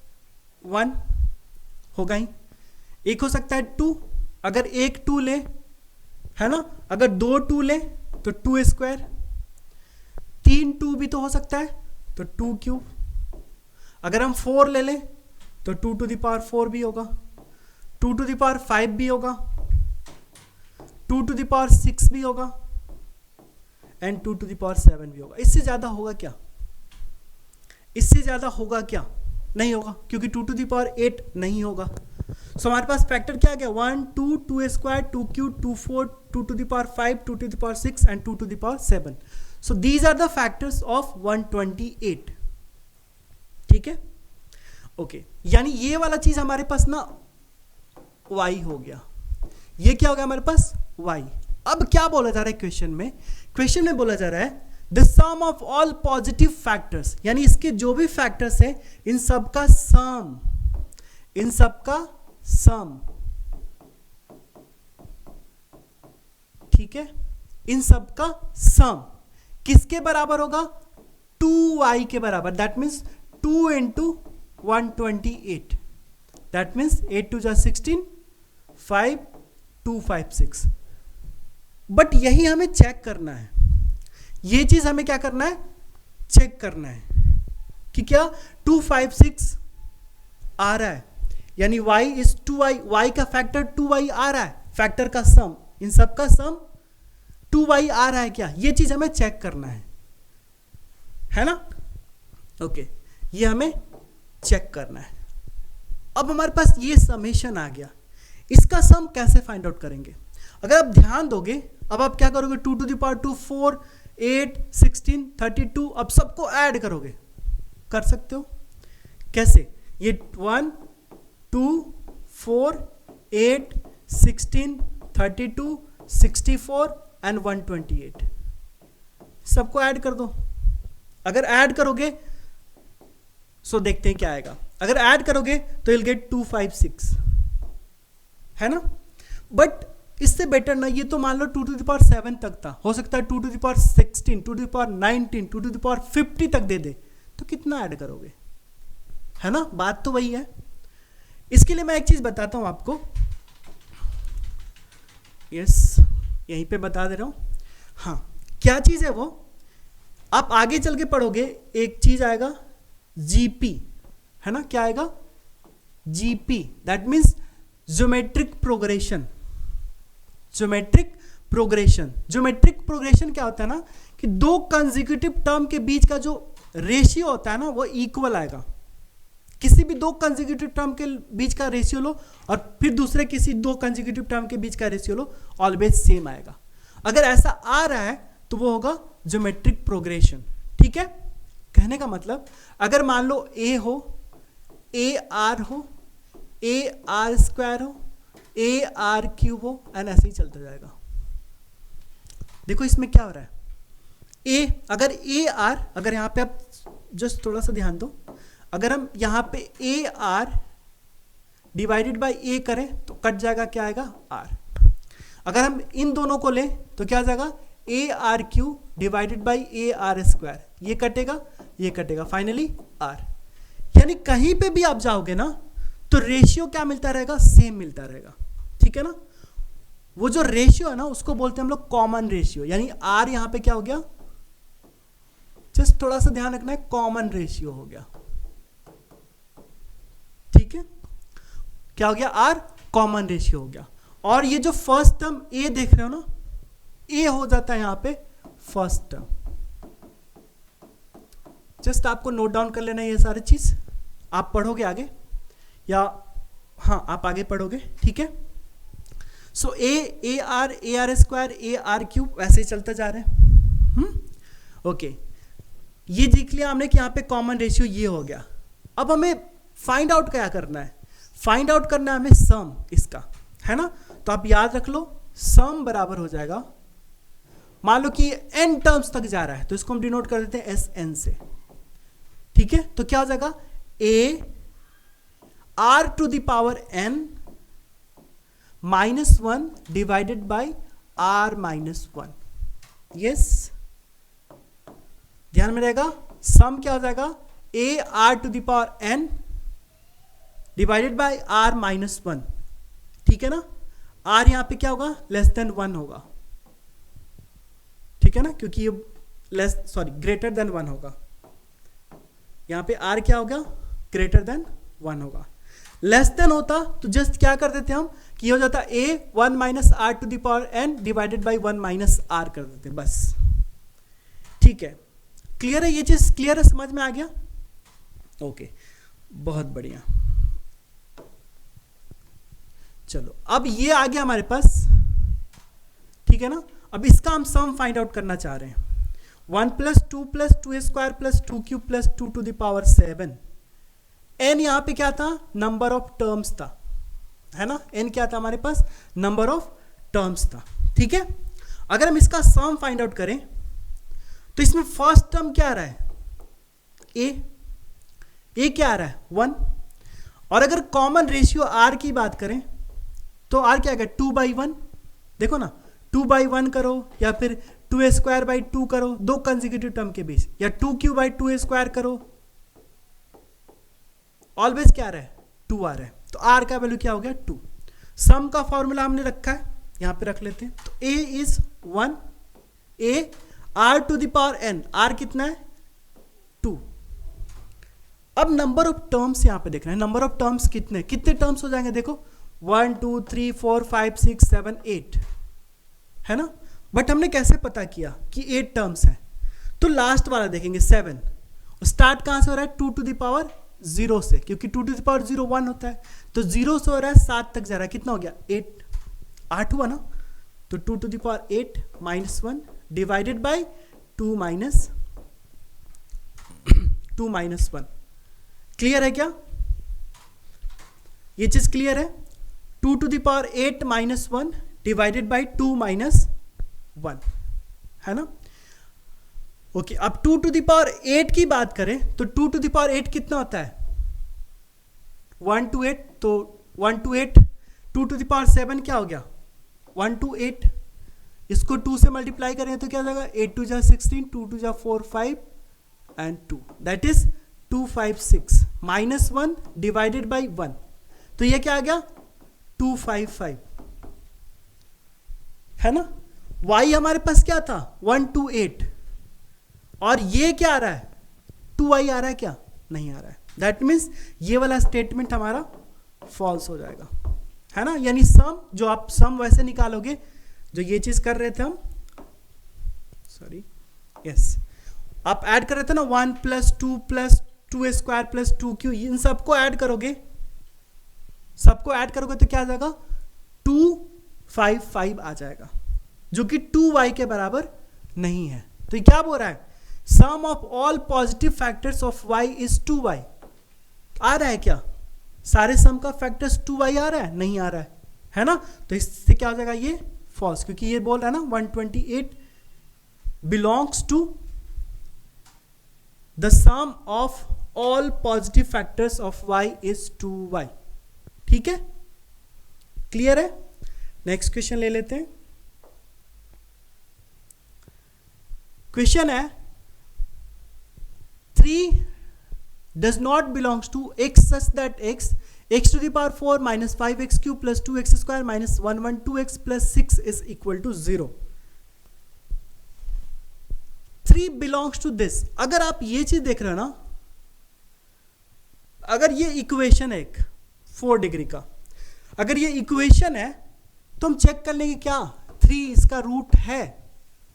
1 होगा ही, एक हो सकता है 2, अगर एक 2 ले, है ना, अगर 2 2 ले तो 2 स्क्वायर, 3 2 भी तो हो सकता है तो 2 क्यूब, अगर हम 4 ले लें तो 2 टू द पावर 4 भी होगा, 2 टू द पावर 5 भी होगा, 2 टू द पावर 6 भी होगा एंड 2 टू द पावर 7 भी होगा। इससे ज्यादा होगा क्या, इससे ज्यादा होगा क्या, नहीं होगा, क्योंकि 2 टू द पावर 8 नहीं होगा। सो हमारे पास फैक्टर क्या आ गया, 1 2 2 square 2 cube 2 4 2 to the power 5 2 to the power 6 and 2 to the power 7। So these are the factors of 128, ठीक है, ओके। यानी ये वाला चीज हमारे पास ना y हो गया, ये क्या हो गया हमारे पास y। अब क्या बोला जा रहा है क्वेश्चन में, क्वेश्चन में बोला जा रहा है the sum of all positive factors, यानी इसके जो भी फैक्टर्स है इन सब का सम, इन सब का सम, ठीक है, इन सब का सम किसके बराबर होगा, 2y के बराबर, that means 2 into 128, that means 8 2 जा 16, 5 2 5 6। बट यही हमें चेक करना है, ये चीज हमें क्या करना है, चेक करना है कि क्या 2 5 6 आ रहा है, यानी y इज 2y, y का फैक्टर 2y आ रहा है, फैक्टर का सम, इन सब का सम 2y आ रहा है क्या, ये चीज हमें चेक करना है ना। ओके, ये हमें चेक करना है। अब हमारे पास ये समेशन आ गया, इसका सम कैसे फाइंड आउट करेंगे। अगर आप ध्यान दोगे, अब आप क्या करोगे, 2 to the power 2 4 8 16 32, अब सबको ऐड करोगे, कर सकते हो कैसे, ये 1 2 4 8 16 32 64 एंड 128, सबको ऐड कर दो। अगर ऐड करोगे सो देखते हैं क्या आएगा, अगर ऐड करोगे तो you'll get 256, है ना। बट इससे बेटर ना, ये तो मान लो 2 to the power 7 तक था, हो सकता है 2 to the power 16, 2 to the power 19, 2 to the power 50 तक दे दे, तो कितना ऐड करोगे, है ना, बात तो वही है। इसके लिए मैं एक चीज बताता हूं आपको, यस यहीं पे बता दे रहा हूं। हाँ, क्या चीज है वो, आप आगे चल के पढ़ोगे, एक चीज आएगा जीपी, है ना, क्या आएगा, GP, that means geometric progression. Geometric progression, geometric progression क्या होता है ना, कि दो कंसेक्यूटिव टर्म के बीच का जो रेशियो होता है ना, वो इक्वल आएगा। किसी भी दो कंसेक्यूटिव टर्म के बीच का रेशियो लो और फिर दूसरे किसी दो कंसेक्यूटिव टर्म के बीच का रेशियो लो, ऑलवेज सेम आएगा। अगर ऐसा आ रहा है तो वो होगा ज्योमेट्रिक प्रोग्रेशन, ठीक है। कहने का मतलब, अगर मान लो ए हो, ए आर हो, ए आर स्क्वायर हो, ए आर क्यूब हो, एंड ऐसे ही चलता जाएगा। देखो इसमें क्या हो रहा है, ए, अगर ए आर, अगर यहां पे आप जस्ट थोड़ा सा ध्यान दो, अगर हम यहां पे ए आर डिवाइडेड बाय ए करें तो कट जाएगा, क्या आएगा, आर। अगर हम इन दोनों को लें तो क्या आ जाएगा, a are Q divided by A r square, ये कटेगा, फाइनली आर। यानी कहीं पे भी आप जाओगे ना तो रेशियो क्या मिलता रहेगा, सेम मिलता रहेगा, ठीक है ना। वो जो रेशियो है ना उसको बोलते हैं हम लोग कॉमन रेशियो, यानी आर यहां पे क्या हो गया, जस्ट थोड़ा सा ध्यान रखना है, कॉमन रेशियो हो गया, ठीक है। क्या हो गया, आर कॉमन रेशियो हो गया। और ये जो फर्स्ट टर्म ए देख रहे हो ना, ए हो जाता है यहां पे फर्स्ट टर्म। जस्ट आपको नोट डाउन कर लेना ये सारी चीज, आप पढ़ोगे आगे, या हाँ आप आगे पढ़ोगे, ठीक है। So a r square, a r cube, ऐसे ही चलता जा रहा है। ओके, ये देख लिया हमने कि यहाँ पे कॉमन रेशियो ये हो गया। अब हमें फाइंड आउट क्या करना है, फाइंड आउट करना है हमें सम इसका, है ना। तो आप याद रख लो, सम बराबर हो जाएगा, मान लो कि n टर्म्स तक जा रहा है तो इसको हम डिनोट कर देते हैं एस एन से, ठीक है। तो क्या हो जाएगा, a r to the power n -1 divided by r -1, yes, ध्यान में रहेगा। सम क्या हो जाएगा, a r to the power n divided by r -1, ठीक है ना। आर यहां पे क्या होगा, लेस देन 1 होगा, ठीक है ना, क्योंकि ये ग्रेटर देन 1 होगा। यहां पे आर क्या होगा, ग्रेटर देन 1 होगा। लेस देन होता तो जस्ट क्या कर देते हम, कि हो जाता a 1 minus r to the power n divided by 1 minus r कर देते बस, ठीक है। क्लियर है, ये चीज क्लियर है, समझ में आ गया। ओके, बहुत बढ़िया। चलो अब ये आ गया हमारे पास, ठीक है ना। अब इसका हम सम फाइंड आउट करना चाह रहे हैं। 1 + 2 + 2a² + 2³ + 2 to the power 7। n यहां पे क्या था, नंबर ऑफ टर्म्स था, है ना। n क्या था हमारे पास, नंबर ऑफ टर्म्स था, ठीक है। अगर हम इसका सम फाइंड आउट करें तो इसमें फर्स्ट टर्म क्या आ रहा है, ए क्या आ रहा है, 1। और अगर कॉमन रेशियो r की बात करें तो r क्या आएगा, 2/1। देखो ना, 2/1 करो या फिर 2a² 2 करो, दो कंसेक्यूटिव टर्म के बीच, या 2q/2a² करो, ऑलवेज क्या आ रहा है, 2 आ रहा है, तो r का वैल्यू क्या हो गया 2। सम का फॉर्मूला हमने रखा है, यहां पे रख लेते हैं, तो a is 1, a r⁴n, r कितना है 2। अब नंबर ऑफ टर्म्स यहां पे देखना है, नंबर ऑफ टर्म्स कितने टर्म्स हो जाएंगे, देखो 1 2 3 4 5 6 7 8 है ना। बट हमने कैसे पता किया कि 8 टर्म्स हैं, तो लास्ट वाला देखेंगे 7, स्टार्ट कहां से हो रहा है 2⁻0 से, क्योंकि 2⁻0 1 होता है, तो 0 से हो रहा है 7 तक जा रहा है, कितना हो गया 8 हुआ ना, तो 2⁸ -1 डिवाइडेड बाय 2 - 1। क्लियर है क्या, ये चीज क्लियर है, 2⁸ -1 डिवाइडेड बाय 2 - 1 है ना। ओके, अब 2⁸ की बात करें तो 2⁸ कितना होता है 1 to 8, तो 1 to 8, 2⁷ क्या हो गया 1 to 8, इसको 2 से मल्टीप्लाई करें तो क्या हो जाएगा 8 2 16, 2 2 4 5 and 2, that is 256 -1 divided by 1, तो ये क्या आ गया 255 है ना। y हमारे पास क्या था 1 to 8, और ये क्या आ रहा है 2y आ रहा है, क्या नहीं आ रहा है, दैट मीन्स ये वाला स्टेटमेंट हमारा फॉल्स हो जाएगा, है ना। यानी सम, जो आप सम वैसे निकालोगे, जो ये चीज कर रहे थे हम, सॉरी यस, आप ऐड कर रहे थे ना 1 + 2 + 2a² + 2q, इन सबको ऐड करोगे, तो क्या आ जाएगा 255 आ जाएगा, जो कि 2y के बराबर नहीं है। तो ये क्या बोल रहा है, sum of all positive factors of y is 2y, आ रहा है क्या, सारे सम का फैक्टर्स 2y आ रहा है, नहीं आ रहा है ना, तो इससे क्या हो जाएगा ये फॉल्स, क्योंकि ये बोल रहा है ना 128 belongs to the sum of all positive factors of y is 2y। ठीक है, क्लियर है। नेक्स्ट क्वेश्चन ले लेते हैं। क्वेश्चन है 3 does not belongs to x such that x to the power 4 minus 5x cube plus 2x square minus 112x plus 6 is equal to 0। 3 belongs to this, अगर आप ये चीज देख रहे हो ना, अगर ये इक्वेशन है एक 4 डिग्री का, अगर ये इक्वेशन है तो हम चेक कर लेंगे क्या 3 इसका रूट है।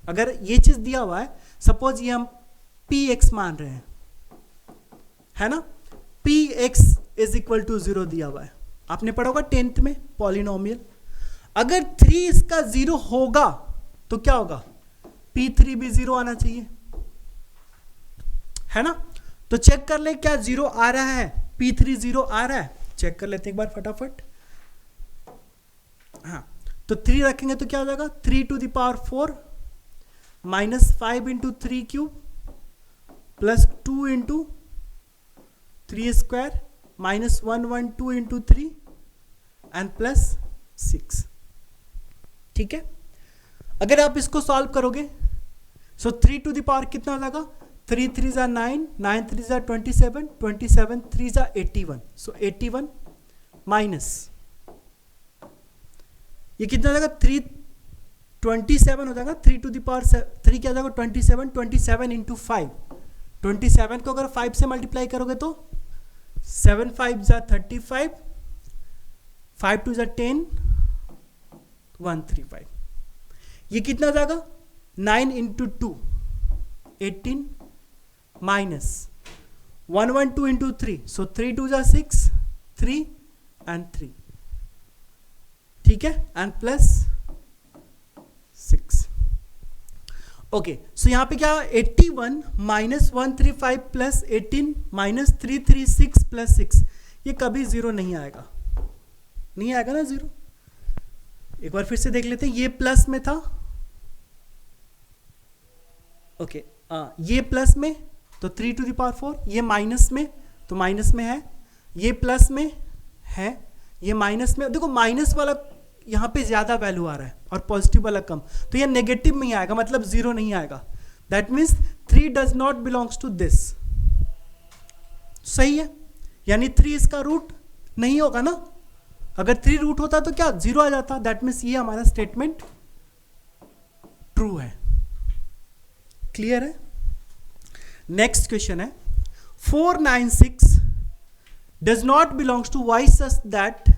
अगर ये चीज दिया हुआ है, सपोज ये हम px मान रहे हैं, है ना, px इज इक्वल टू 0 दिया हुआ है, आपने पढ़ा होगा 10th में पॉलिनोमियल। अगर 3 इसका 0 होगा तो क्या होगा, p3 भी 0 आना चाहिए, है ना। तो चेक कर ले क्या 0 आ रहा है, p3 0 आ रहा है, चेक कर लेते एक बार फटाफट। हाँ, तो 3 रखेंगे तो क्या हो जाएगा 3 to the power 4 minus 5 into 3 cube plus 2 into 3 square minus 112 into 3 and plus 6। ठीक है, अगर आप इसको सॉल्व करोगे सो 3 to the power कितना हो जाएगा 3 3 जा 9, 9 3 जा 27, 27 3 जा 81, सो 81 माइनस ये कितना हो जाएगा 327 हो जाएगा, 3 to the power 3 क्या हो जाएगा 27, 27 into 5, 27 को अगर 5 से मल्टीप्लाई करोगे तो 7 5 जा 35, 5 2 जा 10, 135, ये कितना हो जाएगा 9 into 2 18 माइनस 112 into 3, सो 3 2 जा 6, 3 and 3, ठीक है, एंड प्लस 6। ओके, सो यहां पे क्या 81 माइनस 135 प्लस 18 माइनस 336 प्लस 6, ये कभी 0 नहीं आएगा, नहीं आएगा ना 0। एक बार फिर से देख लेते हैं, ये प्लस में था, ओके ये प्लस में तो 3 to the power 4, ये माइनस में तो माइनस में है, ये प्लस में है, ये माइनस में, देखो माइनस वाला यहाँ पे ज्यादा वैल्यू आ रहा है और पॉजिटिव वाला कम, तो ये नेगेटिव में ही आएगा, मतलब 0 नहीं आएगा। That means 3 does not belongs to this. सही है, यानी 3 इसका रूट नहीं होगा ना। अगर 3 रूट होता तो क्या 0 आ जाता। दैट मीन्स ये हमारा स्टेटमेंट ट्रू है। क्लियर है। नेक्स्ट क्वेश्चन है 496 does not belongs to y such that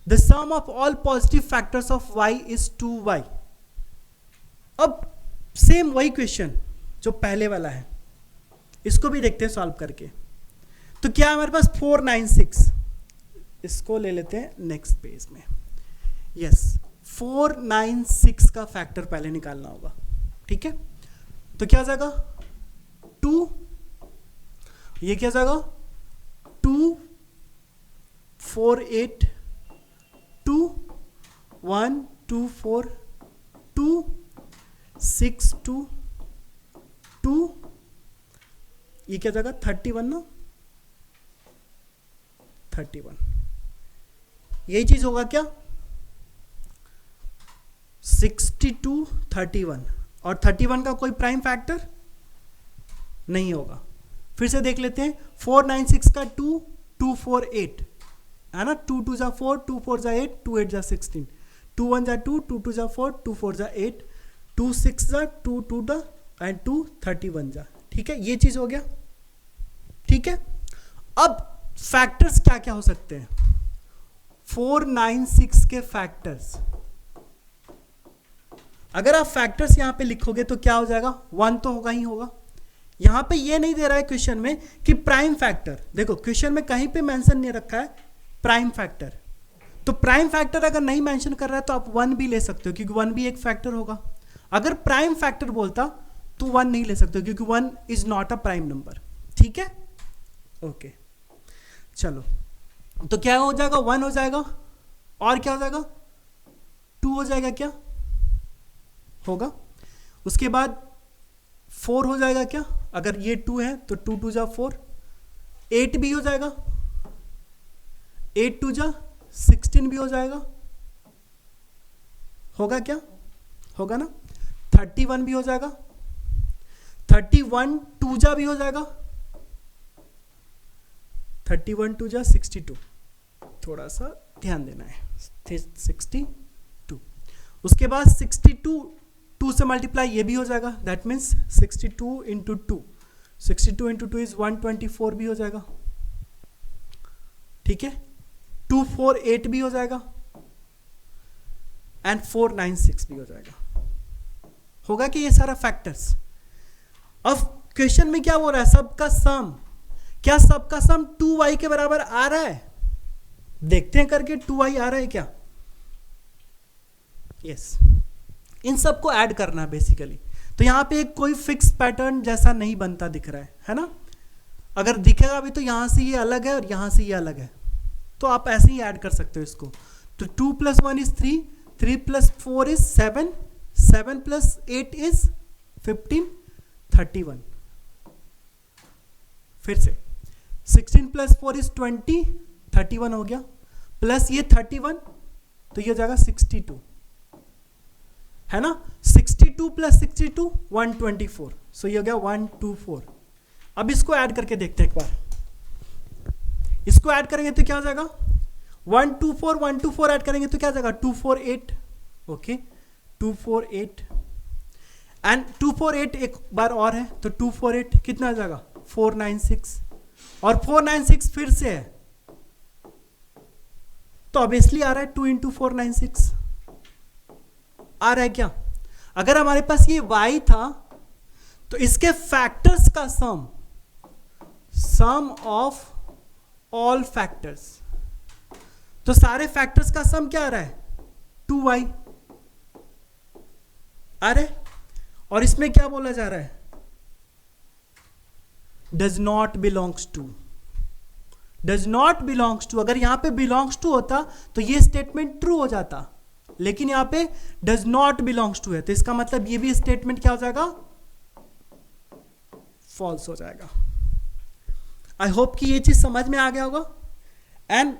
the sum of all positive factors of y is 2y। अब सेम वही क्वेश्चन जो पहले वाला है, इसको भी देखते हैं सॉल्व करके। तो क्या है हमारे पास 496, इसको ले लेते हैं नेक्स्ट पेज में। यस 496 का फैक्टर पहले निकालना होगा, ठीक है। तो क्या जाएगा 2, ये क्या जाएगा 2 4 8 2 1 2 4 2 6 2 2, ये क्या जाएगा 31 ना, 31। यही चीज होगा क्या 62 31, और 31 का कोई प्राइम फैक्टर नहीं होगा। फिर से देख लेते हैं 496 का 2 2 4 8 है ना, 2 2 जा 4 2 4 जा 8 2 8 जा 16 2 1 जा 2 2 2 जा 4 2 4 जा 8 2 6 जा 2 2 जा एंड 2 31 जा। ठीक है, ये चीज हो गया। ठीक है, अब फैक्टर्स क्या क्या हो सकते हैं 496 के फैक्टर्स। अगर आप फैक्टर्स यहां पे लिखोगे तो क्या हो जाएगा 1 तो होगा ही होगा। यहां पे ये नहीं दे रहा है क्वेश्चन में कि प्राइम फैक्टर, देखो क्वेश्चन में कहीं पे मेंशन नहीं रखा है प्राइम फैक्टर। तो प्राइम फैक्टर अगर नहीं मेंशन कर रहा है तो आप 1 भी ले सकते हो क्योंकि 1 भी एक फैक्टर होगा। अगर प्राइम फैक्टर बोलता तो 1 नहीं ले सकते हो क्योंकि 1 is not a prime number. ठीक है, ओके चलो, तो क्या हो जाएगा 1 हो जाएगा और क्या हो जाएगा 2 हो जाएगा, क्या होगा। उसके बाद 4 हो जाएगा क्या, अगर ये 2 है तो 2 2 जा 4, 8 भी हो जाएगा, 8 2 जा 16 भी हो जाएगा, होगा क्या, होगा ना। 31 भी हो जाएगा, 31 2 जा भी हो जाएगा, 31 2 जा 62, थोड़ा सा ध्यान देना है 62। उसके बाद 62 2 से मल्टीप्लाई ये भी हो जाएगा, that means 62 into 2, 62 into 2 is 124 भी हो जाएगा। ठीक है, 248 भी हो जाएगा एंड 496 भी हो जाएगा। होगा कि ये सारा फैक्टर्स। अब क्वेश्चन में क्या हो रहा है, सबका सम, क्या सबका सम 2y के बराबर आ रहा है, देखते हैं करके 2y आ रहा है क्या। यस, इन सबको ऐड करना है बेसिकली। तो यहां पे एक कोई फिक्स पैटर्न जैसा नहीं बनता दिख रहा है ना। अगर दिखेगा भी तो यहां से ये अलग है और यहां से ये अलग है, तो आप ऐसे ही ऐड कर सकते हो इसको। तो 2 + 1 इज 3, 3 + 4 इज 7, 7 + 8 इज 15, 31। फिर से 16 + 4 इज 20, 31 हो गया, प्लस ये 31 तो ये हो जाएगा 62, है ना। 62 + 62 124, सो ये हो गया 124। अब इसको ऐड करके देखते हैं एक बार, इसको ऐड करेंगे तो क्या हो जाएगा 124 124 ऐड करेंगे तो क्या हो जाएगा 248, ओके 248 एंड 248 एक बार और है तो 248 कितना आ जाएगा 496, और 496 फिर से है तो ऑब्वियसली आ रहा है 2 × 496 आ रहा है क्या। अगर हमारे पास ये y था तो इसके फैक्टर्स का सम ऑफ ऑल फैक्टर्स, तो सारे फैक्टर्स का सम क्या आ रहा है 2y आ रहा है, और इसमें क्या बोला जा रहा है does not belongs to, does not belongs to. अगर यहां पे बिलोंग्स टू होता तो ये स्टेटमेंट ट्रू हो जाता, लेकिन यहां पे डज नॉट बिलोंग्स टू है, तो इसका मतलब ये भी स्टेटमेंट क्या हो जाएगा फॉल्स हो जाएगा। आई होप कि ये चीज समझ में आ गया होगा। एंड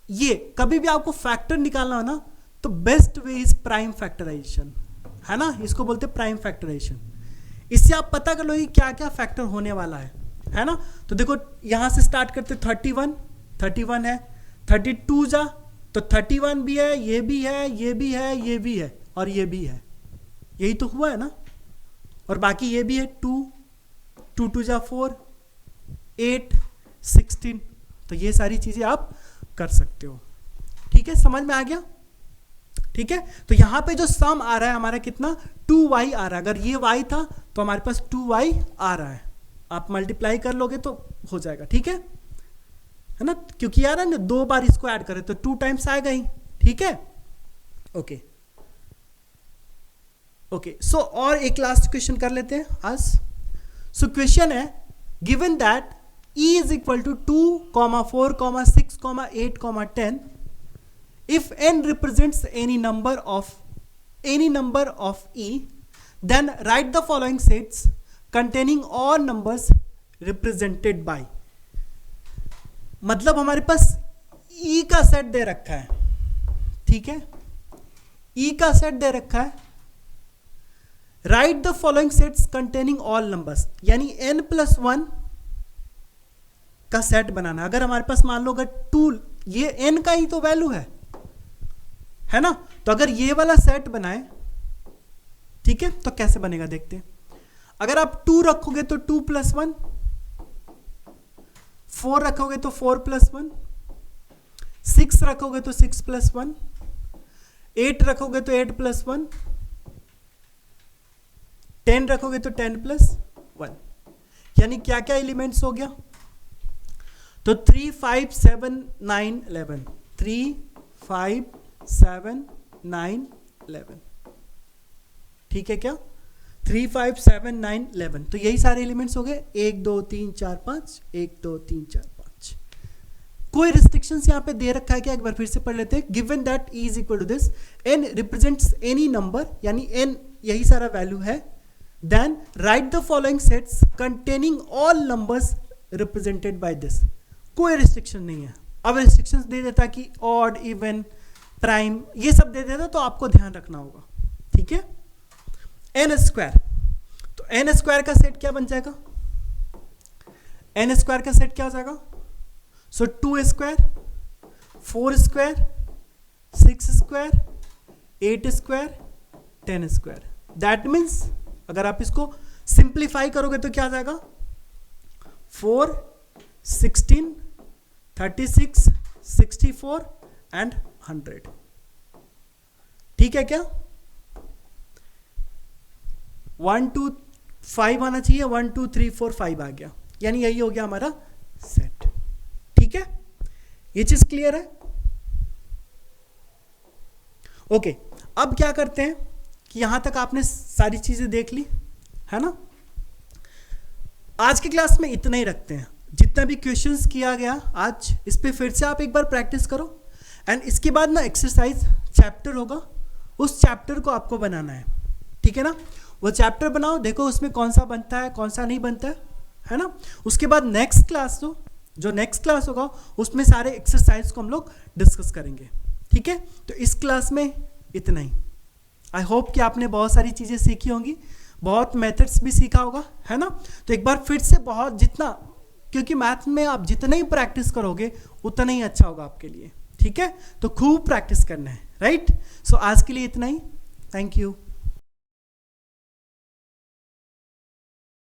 ये कभी भी आपको फैक्टर निकालना हो ना तो best way is prime factorisation, है ना, इसको बोलते हैं प्राइम फैक्टराइजेशन। इससे आप पता कर लो कि क्या क्या फैक्टर होने वाला है ना। तो देखो यहां से स्टार्ट करते 31 है, 32 जा तो 31 भी है, ये भी है, ये भी है, ये भी है और ये भी है, यही तो हुआ है ना। और बाकी ये भी है 2 2 जा 4, 8 16, तो ये सारी चीजें आप कर सकते हो। ठीक है, समझ में आ गया। ठीक है, तो यहां पे जो सम आ रहा है हमारा कितना 2y आ रहा है। अगर ये y था तो हमारे पास 2y आ रहा है, आप मल्टीप्लाई कर लोगे तो हो जाएगा। ठीक है ना, क्योंकि यार ना 2 बार इसको ऐड करें तो 2 टाइम्स आएगा ही। ठीक है, ओके सो और एक लास्ट क्वेश्चन कर लेते हैं आज। सो क्वेश्चन है given that e is equal to 2, 4, 6, 8, 10 if n represents any number of e, then write the following sets containing all numbers represented by। मतलब हमारे पास e का सेट दे रखा है, ठीक है, e का सेट दे रखा है। Write the following sets containing all numbers, यानी n+1 का सेट बनाना। अगर हमारे पास मान लो अगर 2, ये n का ही तो वैल्यू है ना, तो अगर ये वाला सेट बनाए, ठीक है, तो कैसे बनेगा देखते हैं। अगर आप 2 रखोगे तो 2+1, 4 रखोगे तो 4+1, 6 रखोगे तो 6+1, 8 रखोगे तो 8+1, 10 रखोगे तो 10+1, यानी क्या क्या एलिमेंट्स हो गया। तो 3, 5, 7, 9, 11, 3, 5, 7, 9, 11, ठीक है क्या, 3, 5, 7, 9, 11, तो यही सारे एलिमेंट्स हो गए। 1, 2, 3, 4, 5, 1, 2, 3, 4, 5। कोई रिस्ट्रिक्शंस यहां पे दे रखा है क्या, एक बार फिर से पढ़ लेते हैं। Given that e is equal to this, n represents any number, यानी n यही सारा वैल्यू है। Then write the following sets containing all numbers represented by this. कोई रिस्ट्रिक्शन नहीं है। अब रिस्ट्रिक्शंस दे देता कि ऑड, इवन, प्राइम, ये सब दे देता तो आपको ध्यान रखना होगा। ठीक है, n², तो n² का सेट क्या बन जाएगा, n² का सेट क्या हो जाएगा। सो 2², 4², 6², 8², 10²। दैट मीन्स अगर आप इसको सिंप्लीफाई करोगे तो क्या आ जाएगा, 4, 16, 36, 64 एंड 100। ठीक है क्या, 1 2 5 आना चाहिए, 1 2 3 4 5 आ गया, यानी यही हो गया हमारा सेट। ठीक है, ये चीज क्लियर है। ओके, अब क्या करते हैं कि यहां तक आपने सारी चीजें देख ली है ना। आज की क्लास में इतना ही रखते हैं। जितना भी क्वेश्चंस किया गया आज, इस पे फिर से आप एक बार प्रैक्टिस करो एंड इसके बाद ना एक्सरसाइज चैप्टर होगा, उस चैप्टर को आपको बनाना है। ठीक है ना, वो चैप्टर बनाओ, देखो उसमें कौन सा बनता है कौन सा नहीं बनता है ना। उसके बाद नेक्स्ट क्लास जो नेक्स्ट क्लास होगा उसमें सारे एक्सरसाइज को हम लोग डिस्कस करेंगे। ठीक है, तो इस क्लास में इतना ही। आई होप कि आपने बहुत सारी चीज़ें सीखी होंगी, बहुत मेथड्स भी सीखा होगा, है ना। तो एक बार फिर से बहुत जितना, क्योंकि मैथ में आप जितना ही प्रैक्टिस करोगे उतना ही अच्छा होगा आपके लिए। ठीक है, तो खूब प्रैक्टिस करना है, राइट। सो आज के लिए इतना ही, थैंक यू।